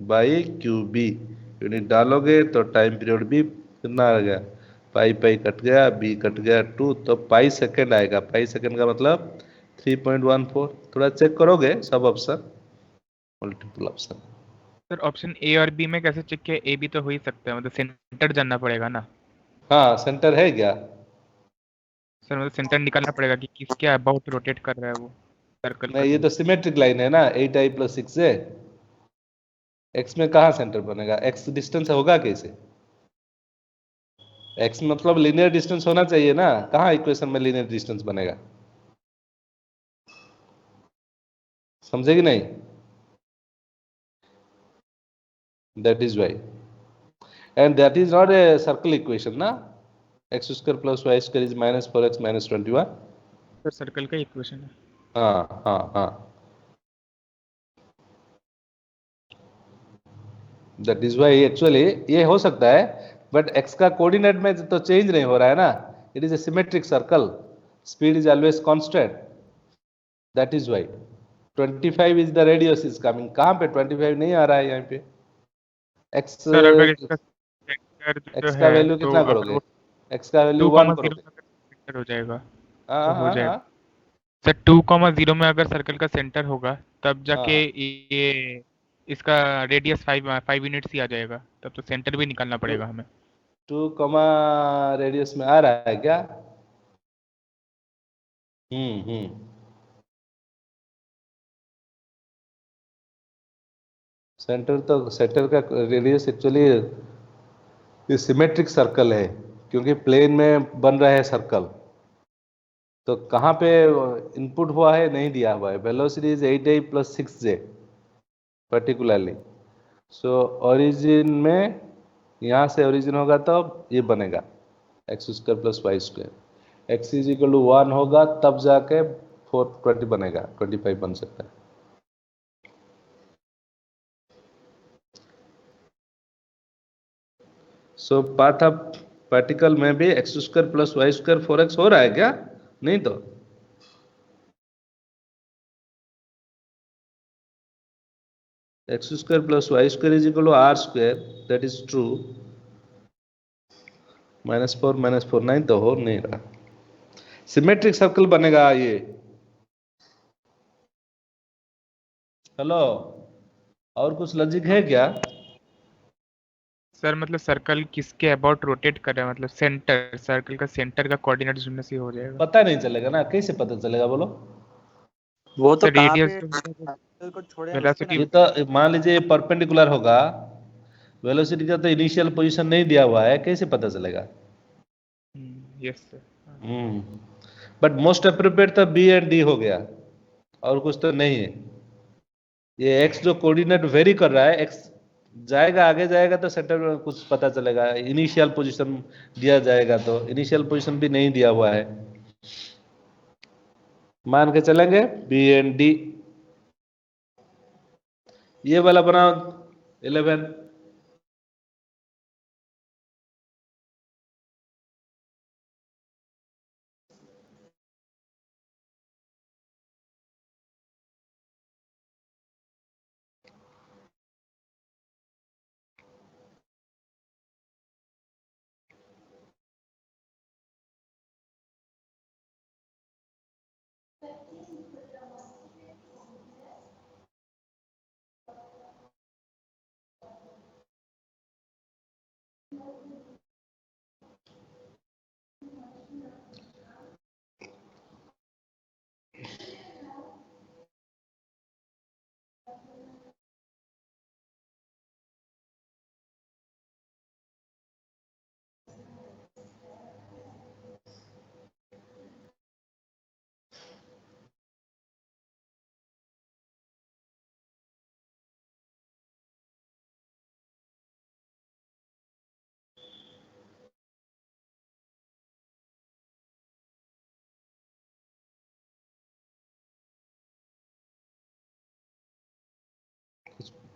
Speaker 1: by q B, unit डालोगे तो टाइम पीरियड भी कितना आ गया? पाई पाई कट गया, बी कट गया 2, तो पाई सेकेंड आएगा। पाई सेकेंड का मतलब 3.14। थोड़ा चेक करोगे सब option, multiple option.
Speaker 2: Sir option A और बी में कैसे चेक किया? ए बी तो हो ही सकता है, मतलब सेंटर जानना पड़ेगा ना।
Speaker 1: हाँ, सेंटर है क्या?
Speaker 2: सर मतलब सेंटर निकालना पड़ेगा कि किसके अबाउट रोटेट कर रहा है वो सर्कल।
Speaker 1: नहीं, ये तो सिमेट्रिक लाइन है ना, 8i प्लस 6 है, एक्स में कहाँ सेंटर बनेगा? एक्स डिस्टेंस होगा कैसे? एक्स मतलब लीनियर डिस्टेंस होना चाहिए ना, कहाँ इक्वेशन में लीनियर डिस्टेंस बनेगा? समझे कि नहीं? That is why, and that is not a circle equation ना, X square plus Y square is minus 4x minus 21।
Speaker 2: Sir circle का इक्वेशन है।
Speaker 1: हाँ हाँ हाँ, दैट इज वाई। एक्चुअली ये हो सकता है, बट एक्स का कोऑर्डिनेट में तो चेंज नहीं हो रहा है ना, it is a symmetric circle, speed is always constant, that is why. 25 is the radius is coming, कहाँ पे 25 नहीं आ रहा है यहाँ पे? एक्स,
Speaker 2: सर अगर इसका सेंटर जो
Speaker 1: एक्स का
Speaker 2: है
Speaker 1: वैल्यू
Speaker 2: तो
Speaker 1: कितना
Speaker 2: अगर
Speaker 1: करोगे?
Speaker 2: वो
Speaker 1: एक्स का वैल्यू 1 करोगे,
Speaker 2: सेंटर हो जाएगा
Speaker 1: हाँ
Speaker 2: तो हो
Speaker 1: हाँ
Speaker 2: जाएगा।
Speaker 1: हाँ
Speaker 2: सर 2,0 में अगर सर्कल का सेंटर होगा तब जाके
Speaker 1: हाँ।
Speaker 2: ये इसका रेडियस 5 यूनिट्स ही आ जाएगा, तब तो सेंटर भी निकालना
Speaker 1: टू
Speaker 2: पड़ेगा हमें।
Speaker 1: 2 रेडियस में आ रहा है क्या? हम्म। सेंटर का रेडियस एक्चुअली ये सिमेट्रिक सर्कल है, क्योंकि प्लेन में बन रहा है सर्कल। तो कहाँ पे इनपुट हुआ है नहीं दिया हुआ है। Velocity is 8a + 6j particularly. So origin में, यहाँ से ओरिजिन होगा तो ये बनेगा x² + y²। x = 1 होगा तब जाके 420 बनेगा, 25 बन सकता है। सो पाथ ऑफ पार्टिकल में भी x² + y² 4x हो रहा है क्या? नहीं तो x² + y² = r², that is true. -4 नहीं तो हो नहीं रहा। सिमेट्रिक सर्कल बनेगा ये। हेलो, और कुछ लॉजिक है क्या?
Speaker 2: सर मतलब सर्कल किसके अबाउट रोटेट कर रहा है, मतलब सेंटर, सर्कल का सेंटर का कोऑर्डिनेट ढूंढने से ही हो जाएगा।
Speaker 1: पता नहीं चलेगा ना, कैसे पता चलेगा बोलो?
Speaker 3: वो तो
Speaker 2: सर
Speaker 3: कहाँ
Speaker 2: रेडियस
Speaker 3: पे
Speaker 2: तो
Speaker 3: सर्कल को छोड़े हैं उस पे ना
Speaker 2: वेलोसिटी।
Speaker 1: ये तो मान लीजिए परपेंडिकुलर होगा, वेलोसिटी का तो इनिशियल पोजीशन नहीं दिया हुआ है, कैसे पता चलेगा?
Speaker 2: Yes sir.
Speaker 1: But most appropriate तो बी एंड डी हो गया, और कुछ तो नहीं है। ये एक्स जो कोऑर्डिनेट वेरी कर रहा है, एक्स जाएगा आगे जाएगा तो सेंटर में कुछ पता चलेगा। इनिशियल पोजीशन दिया जाएगा तो इनिशियल पोजीशन भी नहीं दिया हुआ है। मान के चलेंगे बी एंड डी। ये वाला बनाओ 11।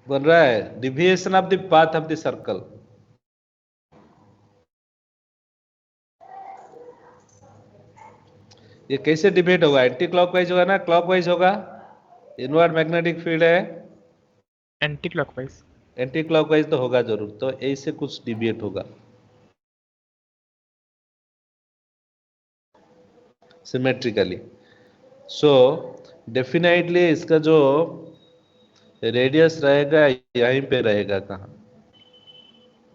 Speaker 1: बन रहा है deviation of the path of the circle. ये कैसे डिबेट होगा? एंटी क्लॉकवाइज होगा ना क्लॉकवाइज होगा? इनवर्ड मैग्नेटिक फील्ड है,
Speaker 2: एंटी क्लॉकवाइज।
Speaker 1: एंटी क्लॉकवाइज तो होगा जरूर, तो ऐसे कुछ डिविएट होगा सिमेट्रिकली। सो डेफिनेटली इसका जो रेडियस रहेगा यहीं पे रहेगा, कहाँ?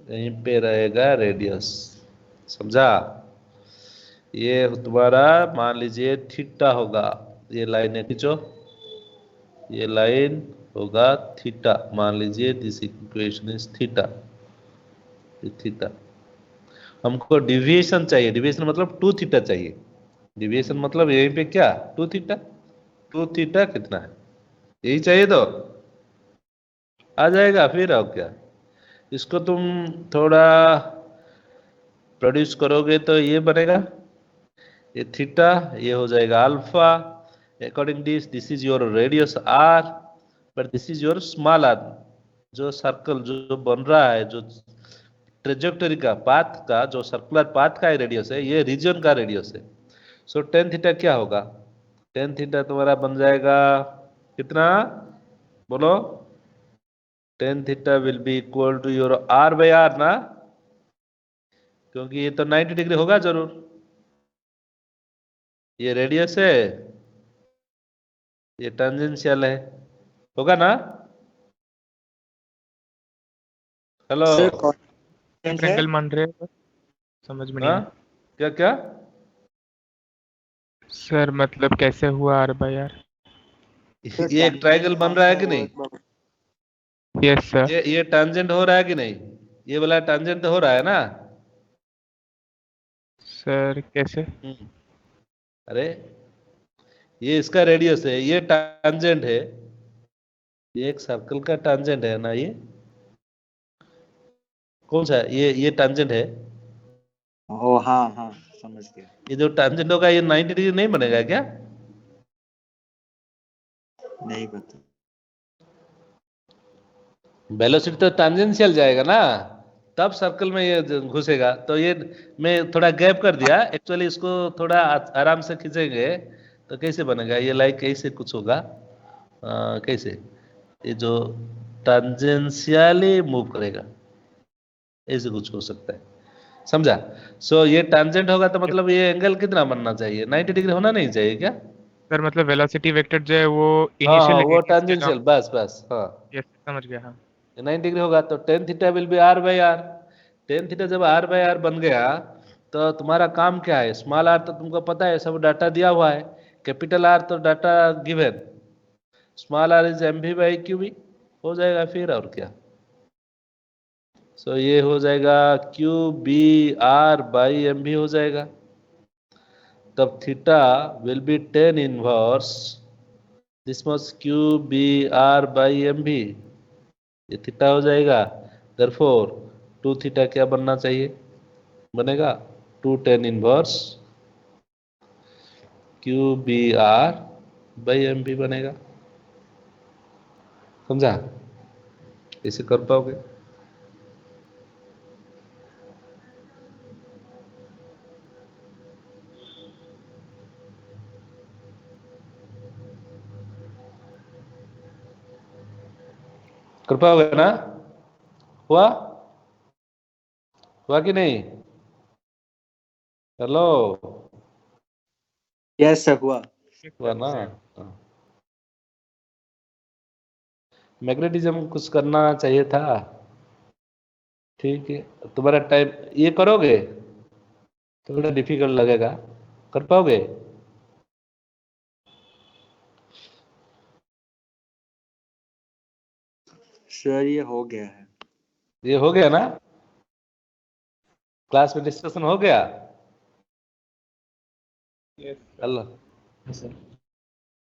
Speaker 1: यहीं पे रहेगा रेडियस। समझा? ये तुम्हारा मान लीजिए थीटा होगा। ये लाइन खींचो, ये लाइन होगा थीटा। मान लीजिए दिस इक्वेशन इज थीटा, ये थीटा। हमको डिविएशन चाहिए, डिविएशन मतलब 2 थीटा चाहिए। डिविएशन मतलब यहीं पे क्या 2 थीटा। 2 थीटा कितना है? यही चाहिए तो आ जाएगा फिर। और क्या, इसको तुम थोड़ा प्रोड्यूस करोगे तो ये बनेगा, ये थीटा, ये हो जाएगा alpha. According this is your radius r, but this is your small r. जो सर्कल जो बन रहा है, जो ट्रेजेक्टरी का पाथ का, जो सर्कुलर पाथ का रेडियस है, ये रीजन का रेडियस है। सो टेन थीटा क्या होगा? टेन थीटा तुम्हारा बन जाएगा कितना बोलो? Tan theta will be equal to your r/r ना, क्योंकि ये तो 90 डिग्री होगा जरूर। ये रेडियस है, ये टेंजेंशियल है, होगा ना? हेलो?
Speaker 3: सर कॉन्स्टेंट है।
Speaker 2: एंगल मान रहे हैं सर? समझ में नहीं
Speaker 1: हाँ,
Speaker 2: आया
Speaker 1: क्या क्या?
Speaker 2: सर, मतलब कैसे हुआ आर बाई आर?
Speaker 3: सर
Speaker 1: ये एक ट्रायंगल
Speaker 3: टेंजेंट
Speaker 1: बन
Speaker 3: कौन
Speaker 1: रहा
Speaker 3: सा
Speaker 1: है
Speaker 3: है
Speaker 1: कि
Speaker 3: वो
Speaker 1: नहीं?
Speaker 3: एक बार।
Speaker 2: Yes sir.
Speaker 1: ये टेंजेंट हो रहा है कि नहीं? ये वाला टेंजेंट हो रहा है ना?
Speaker 2: सर कैसे?
Speaker 1: अरे, ये इसका रेडियस है, ये टेंजेंट है, ये एक सर्कल का टेंजेंट है ना, ये कौन सा है? ये टेंजेंट है।
Speaker 3: ओ हाँ हाँ, समझ गया।
Speaker 1: ये जो टेंजेंट होगा ये 90 डिग्री नहीं बनेगा क्या?
Speaker 3: नहीं पता।
Speaker 1: वेलोसिटी तो टेंजेंशियल जाएगा ना, तब सर्कल में ये घुसेगा। तो ये मैं थोड़ा गैप कर दिया, एक्चुअली इसको थोड़ा आराम से खींचेंगे तो कैसे बनेगा ये, लाइक कैसे कुछ होगा, कैसे ये जो टेंजेंशियली मूव करेगा, ऐसे कुछ हो सकता है, समझा? सो ये टेंजेंट होगा तो मतलब ये एंगल कितना बनना चाहिए? 90 डिग्री होना नहीं चाहिए क्या?
Speaker 2: सर मतलब वेलोसिटी वेक्टर जो है वो
Speaker 1: हाँ हाँ,
Speaker 2: इनिशियल
Speaker 1: वो
Speaker 2: रेडियस के
Speaker 1: टेंजेंशियल, बस बस, हाँ।
Speaker 2: यस समझ गया। हाँ
Speaker 1: 90 डिग्री होगा तो tan theta will be r by r. Tan theta जब आर बाई आर बन गया तो तुम्हारा काम क्या है? स्मॉल आर तो तुमको पता है, सब डाटा दिया हुआ है। कैपिटल आर तो data given, small r is m v by q B, हो जाएगा फिर, और क्या। सो ये हो जाएगा q B r by m v हो जाएगा। तब theta will be tan inverse this much q B r by m v, ये थीटा हो जाएगा। देयरफॉर टू थीटा क्या बनना चाहिए? बनेगा two tan inverse q B r by m B बनेगा, समझा? इसे कर पाओगे? कर पाओगे ना? हुआ? हुआ कि नहीं? हेलो?
Speaker 3: यस सर हुआ।
Speaker 1: हुआ ना? मैग्नेटिज्म कुछ करना चाहिए था। ठीक है, तुम्हारा टाइम, ये करोगे थोड़ा डिफिकल्ट लगेगा, कर पाओगे?
Speaker 3: सर ये हो गया है।
Speaker 1: ये हो गया ना? क्लास में डिस्कशन हो गया? हेलो?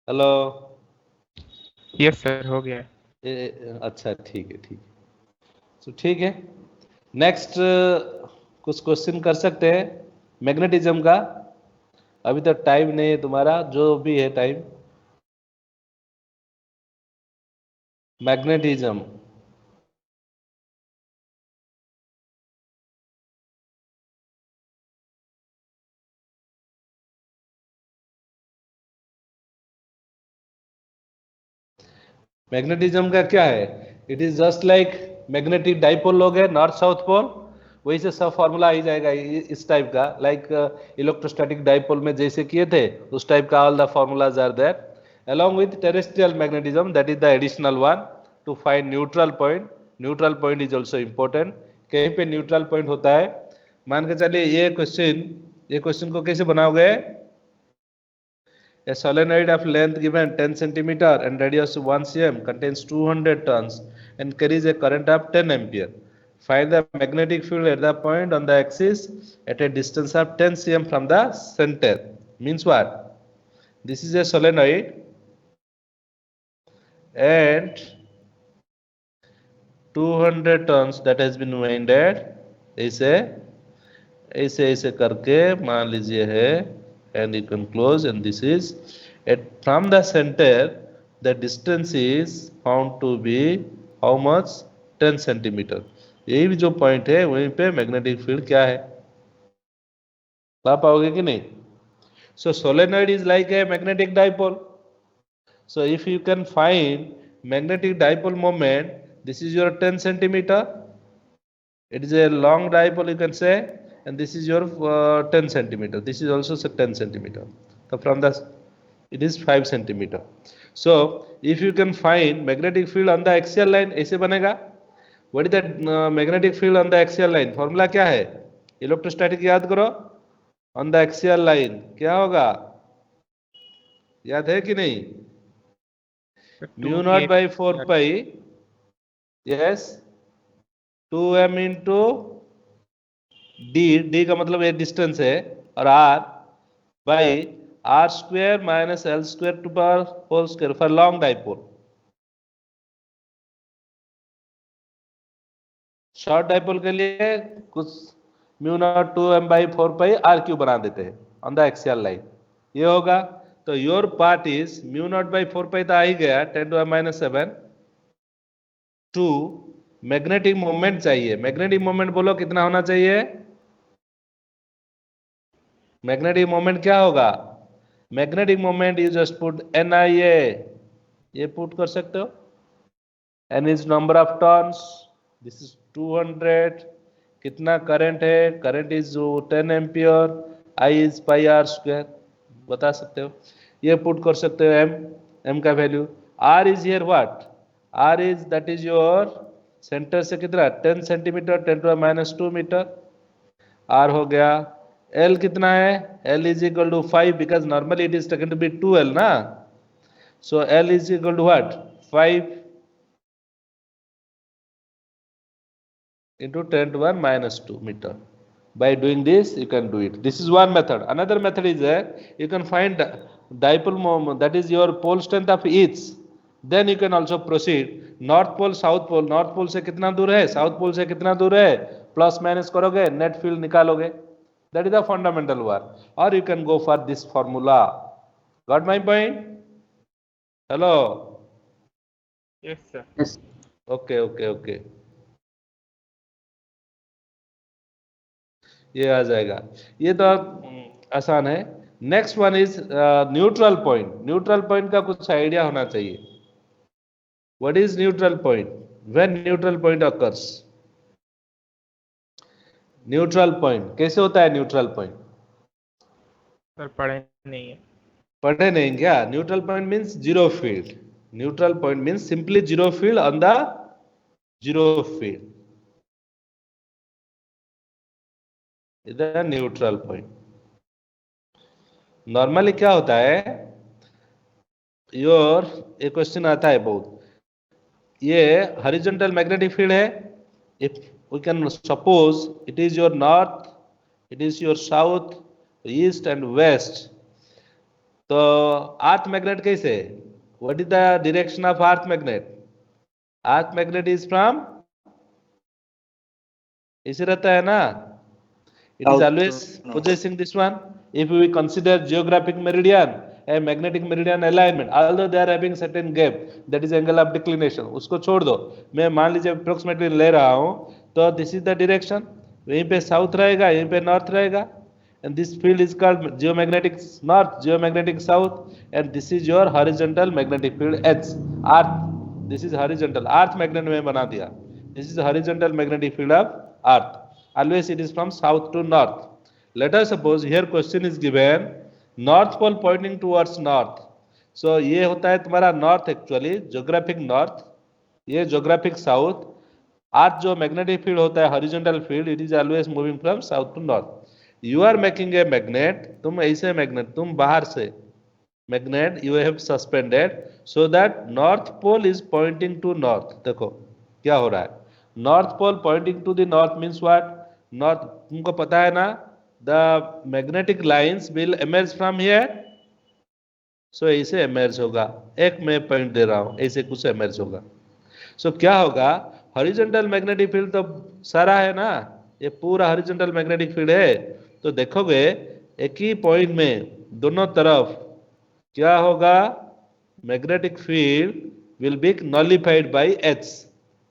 Speaker 1: हेलो?
Speaker 2: यस सर हो गया।
Speaker 1: अच्छा, ठीक है, ठीक है, तो ठीक है। नेक्स्ट कुछ क्वेश्चन कर सकते हैं मैग्नेटिज्म का। अभी तक टाइम नहीं है तुम्हारा, जो भी है टाइम। मैग्नेटिज्म, मैग्नेटिज्म का क्या है? It is just like magnetic dipole लोग है, नॉर्थ साउथ पोल, वही से सब फॉर्मूला आ ही जाएगा इस टाइप का, लाइक इलेक्ट्रोस्टैटिक डाइपोल में जैसे किए थे उस टाइप का all the formulas are there, along with terrestrial magnetism, that is the additional one to find neutral point. neutral point is also important, कहीं पे न्यूट्रल पॉइंट होता है। मान के चलिए ये क्वेश्चन को कैसे बनाओगे? A solenoid of length given 10 centimeter and radius 1 cm contains 200 turns and carries a current of 10 ampere. Find the magnetic field at the point on the axis at a distance of 10 cm from the center. Means what? This is a solenoid and 200 turns that has been winded. ऐसे करके मान लीजिए है, and you can close, and this is at from the center the distance is found to be how much? 10 centimeter. यही भी जो point है वहीं पे मैग्नेटिक फील्ड क्या है, ला पाओगे कि नहीं? So solenoid is like a magnetic dipole. So if you can find magnetic dipole moment, this is your 10 centimeter. It is a long dipole, you can say, and this is your 10 centimeter. This is also 10 centimeter. तो from the it is 5 centimeter. So if you can find magnetic field on the axial line, ऐसे बनेगा. What is that magnetic field on the axial line? Formula क्या है? Electrostatic याद करो. On the axial line क्या होगा? याद है कि नहीं? Mu naught by 4 pi. Yes. 2m into d का मतलब ये डिस्टेंस है और r by r square minus l square to power whole square for long dipole. Short dipole के लिए कुछ mu naught 2m by 4 pi r cube बना देते हैं ऑन द एक्सियल लाइन. ये होगा तो your part is mu naught by 4 pi तो आ ही गया 10⁻⁷ टू मैग्नेटिक मोमेंट चाहिए. मैग्नेटिक मोमेंट बोलो कितना होना चाहिए? मैग्नेटिक मोमेंट क्या होगा? Magnetic moment you just put NIA, ये पुट कर सकते हो. N is number of turns, this is 200. कितना करंट है? Current is 10 ampere. I is pi r square, बता सकते हो. ये पुट कर सकते हो m का value. R is here what? R is that is your centre से कितना 10 सेंटीमीटर 10⁻² मीटर. R हो गया. L कितना है? L is equal to 5 because normally it is taken to be 2L ना. So L is equal to what? 5 into 10⁻² meter. By doing this you can do it. This is one method. Another method is you can find dipole moment, that is your pole strength of each. Then you can also proceed. North pole south pole, north pole से कितना दूर है, south pole से कितना दूर है, plus minus करोगे net field निकालोगे. That is the fundamental one. Or you can go for this formula. Got my point? Hello.
Speaker 2: Yes sir.
Speaker 1: Okay. ये आ जाएगा. ये तो आसान है. Next one is neutral point. Neutral point का कुछ आइडिया होना चाहिए. What is neutral point? When neutral point occurs. Neutral point कैसे होता है? न्यूट्रल पॉइंट
Speaker 2: सर पढ़े नहीं है.
Speaker 1: पढ़े नहीं क्या? Neutral point means zero field. Neutral point means simply zero field on the zero field. इधर न्यूट्रल पॉइंट. नॉर्मली क्या होता है, योर एक क्वेश्चन आता है बहुत. ये हॉरिजॉन्टल मैग्नेटिक फील्ड है. If we can suppose it is your north, it is your south, east and west. तो अर्थ मैग्नेट कैसे? What is the direction of earth magnet? Earth magnet is from, इसे रहता है ना. It is always possessing this one. If we consider geographic meridian, a magnetic meridian alignment, although they are having certain gap, that is angle of declination. उसको छोड़ दो. मैं मान लीजिए approximately ले रहा हूँ, तो this is the direction. यहीं पे south रहेगा, यहीं पे north रहेगा. And this field is called geomagnetic north, geomagnetic south, and this is your horizontal magnetic field H. Earth. This is horizontal. Earth magnet में बना दिया. This is horizontal magnetic field of Earth. Always it is from south to north. Let us suppose here question is given north pole pointing towards north. So ये होता है तुम्हारा north actually, geographic north. ये geographic south. अर्थ जो magnetic field होता है horizontal field, it is always moving from south to north. You are making a magnet. तुम ऐसे magnet, तुम बाहर से magnet you have suspended so that north pole is pointing to north. देखो क्या हो रहा है. North pole pointing to the north means what? North तुमको पता है ना, the magnetic lines will emerge from here. So ऐसे एमर्ज होगा. एक मैं पॉइंट दे रहा हूं, ऐसे कुछ एमर्ज होगा. सो क्या होगा? हॉरिजॉन्टल मैग्नेटिक फील्ड तो सारा है ना, ये पूरा हॉरिजॉन्टल मैग्नेटिक फील्ड है. तो देखोगे एक ही पॉइंट में दोनों तरफ क्या होगा? Magnetic field will be nullified by H.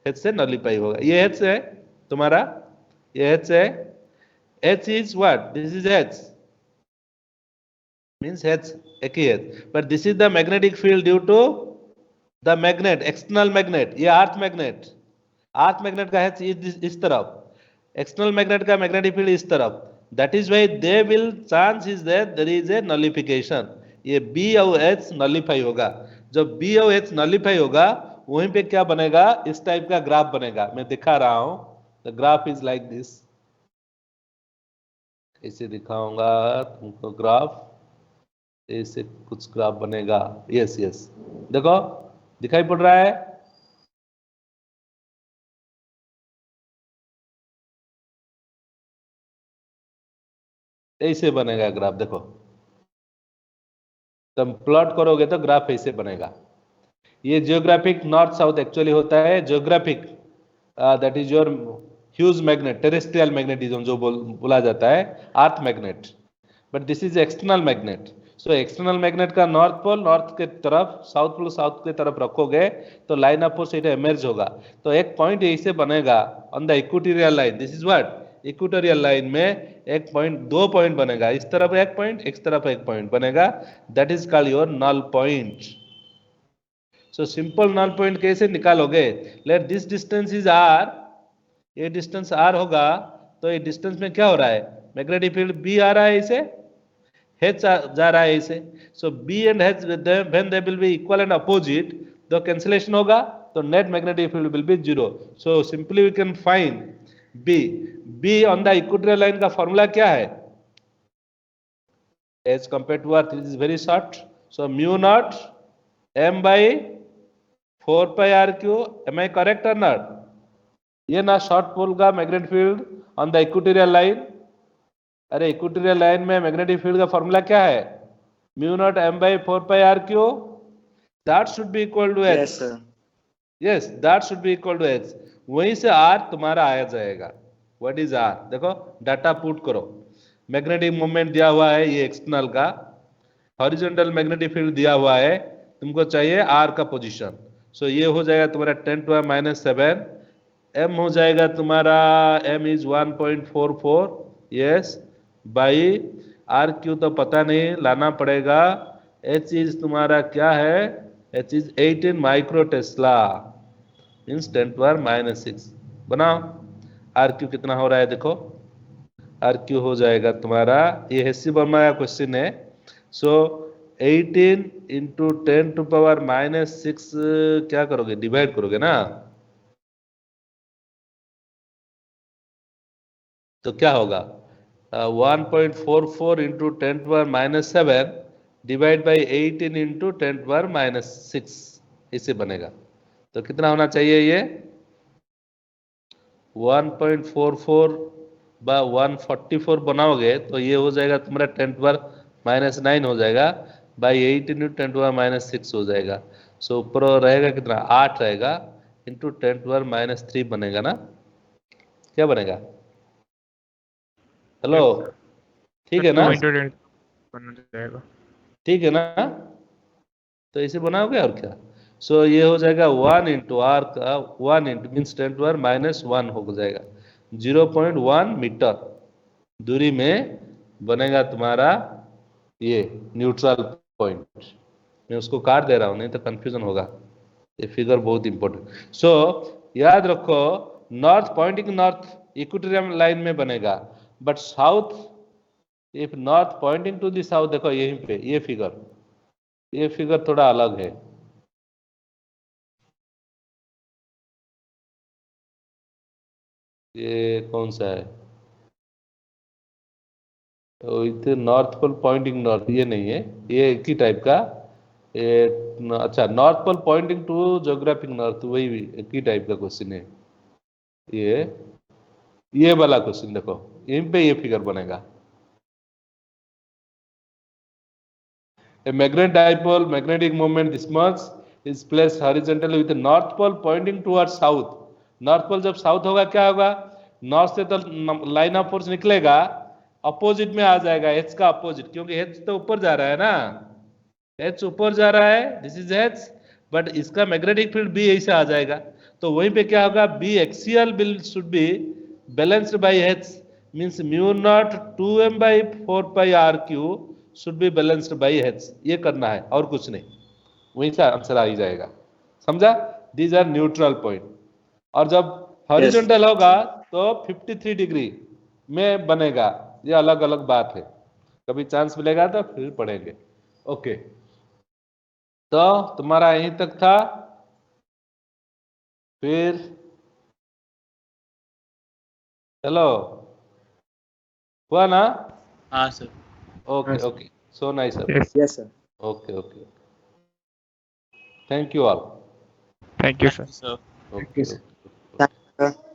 Speaker 1: H से नॉलिफाई होगा. ये H है तुम्हारा, ये H है. H is what? This is H. Means H, एक ही H. But this is the magnetic field due to the magnet, external magnet. ये earth magnet. Earth magnet का H इस तरफ, एक्सटर्नल मैग्नेट का मैग्नेटिक फील्ड इस तरफ. That is why they will chance is that there is a nullification. ये B और H nullify होगा। जब बी और एच नलिफाई होगा वहीं पे क्या बनेगा, इस टाइप का ग्राफ बनेगा। मैं दिखा रहा हूं, the graph is like this. ऐसे दिखाऊंगा तुमको ग्राफ, ऐसे कुछ ग्राफ बनेगा। यस यस, देखो दिखाई पड़ रहा है। ऐसे बनेगा ग्राफ, देखो तुम प्लॉट करोगे तो ग्राफ ऐसे बनेगा। ये जियोग्राफिक नॉर्थ साउथ एक्चुअली होता है। Geographic that is your huge magnet, terrestrial magnetism जो बोला जाता है, earth magnet. But this is external magnet. So external magnet का नॉर्थ पोल नॉर्थ के तरफ, साउथ पोल साउथ के तरफ रखोगे तो लाइन ऑफ फोर्स इधर इमर्ज होगा। तो एक पॉइंट ऐसे बनेगा on the equatorial line. This is what, equatorial line में एक पॉइंट, दो पॉइंट बनेगा, इस तरफ एक पॉइंट, इस तरफ एक पॉइंट बनेगा। That is called your null point. So simple null point कैसे निकालोगे? Let this distance is r, ये डिस्टेंस आर होगा तो ये डिस्टेंस में क्या हो रहा है, मैग्नेटिक फील्ड बी आ रहा है, इसे H जा रहा है इसे। सो B and H when they will be equal and opposite, तो कैंसिलेशन होगा तो net magnetic field will be zero. So simply we can find B on the equatorial line का फॉर्मूला क्या है? As compared to Earth, it is very short. So mu naught M by 4 pi RQ. Am I correct or not? ये ना short pole का magnetic field on the equatorial line. अरे equatorial line में magnetic field का formula क्या है? Mu naught m by 4 pi r cube. That should be equal to h.
Speaker 3: Yes sir,
Speaker 1: yes, that should be equal to h. वहीं से r तुम्हारा आया जाएगा। What is r? देखो डाटा पुट करो। मैग्नेटिक मोमेंट दिया हुआ है ये एक्सटर्नल का, हॉरिजॉन्टल मैग्नेटिक फील्ड दिया हुआ है, तुमको चाहिए आर का पोजीशन। सो ये हो जाएगा तुम्हारा 10⁻⁷ एम हो जाएगा तुम्हारा, m is 1.44 yes by r cube तो पता नहीं, लाना पड़ेगा। एच इज तुम्हारा क्या है? H is 18 micro Tesla means 10⁻⁶। बनाओ आर क्यू कितना हो रहा है, देखो आर क्यू हो जाएगा तुम्हारा, ये हेसी वर्मा का क्वेश्चन है। सो 18 इंटू 10⁻⁻6 क्या करोगे, डिवाइड करोगे ना, तो क्या होगा 1.44 इंटू 10⁻⁷ डिवाइड बाई 18 इंटू 10⁻�6 इसे बनेगा। तो कितना होना चाहिए ये 1.44 बा 144 बनाओगे तो ये हो जाएगा तुम्हारा 10⁻⁹ हो जाएगा बाई 18 इंटू 10⁻�6 हो जाएगा। सो ऊपर रहेगा कितना 8 रहेगा इंटू 10⁻³ बनेगा ना, क्या बनेगा? हेलो ठीक है ना,
Speaker 2: 2 बन जाएगा।
Speaker 1: ठीक है ना, तो इसे बनाओगे और क्या। सो ये हो जाएगा 1 इंटू आर का 1 इंटू मीन्स 10⁻⁻1 हो जाएगा 0.1 मीटर दूरी में बनेगा तुम्हारा ये न्यूट्रल पॉइंट। मैं उसको काट दे रहा हूं नहीं तो कंफ्यूजन होगा, ये फिगर बहुत इंपॉर्टेंट। सो याद रखो north pointing north equatorial line में बनेगा, but south if north pointing to the south, देखो यहीं पे ये फिगर थोड़ा अलग है। ये कौन सा है? इधर नॉर्थ पोल पॉइंटिंग नॉर्थ, ये नहीं है, ये एक ही टाइप का ये, अच्छा north pole pointing to geographic north, वही भी एक ही टाइप का क्वेश्चन है ये वाला क्वेश्चन। देखो यहीं पे ये फिगर बनेगा। A magnetic dipole, magnetic moment this much is placed horizontally with the north pole pointing towards south. North pole जब साउथ होगा क्या होगा, नॉर्थ से तो लाइन ऑफ फोर्स निकलेगा, अपोजिट में आ जाएगा एच का अपोजिट, क्योंकि एच तो ऊपर जा रहा है ना, एच ऊपर जा रहा है, दिस इज एच, बट इसका मैग्नेटिक फील्ड बी ऐसे आ जाएगा। तो वहीं पे क्या होगा, B axial will should be balanced by h means mu naught 2m by 4 pi RQ should be balanced by h. ये करना है और कुछ नहीं, वहीं से आंसर आ ही जाएगा। समझा? These are neutral point. और जब हॉरिजॉन्टल होगा तो 53 डिग्री में बनेगा, ये अलग अलग बात है, कभी चांस मिलेगा तो फिर पढ़ेंगे। ओके, तो तुम्हारा यहीं तक था, फिर हेलो हुआ ना?
Speaker 4: हाँ sir.
Speaker 1: Okay okay, so nice sir.
Speaker 2: Yes.
Speaker 3: Yes sir.
Speaker 1: Okay okay, thank you all.
Speaker 2: Thank you, sir.
Speaker 4: Sir
Speaker 1: okay
Speaker 3: sir.
Speaker 1: Okay.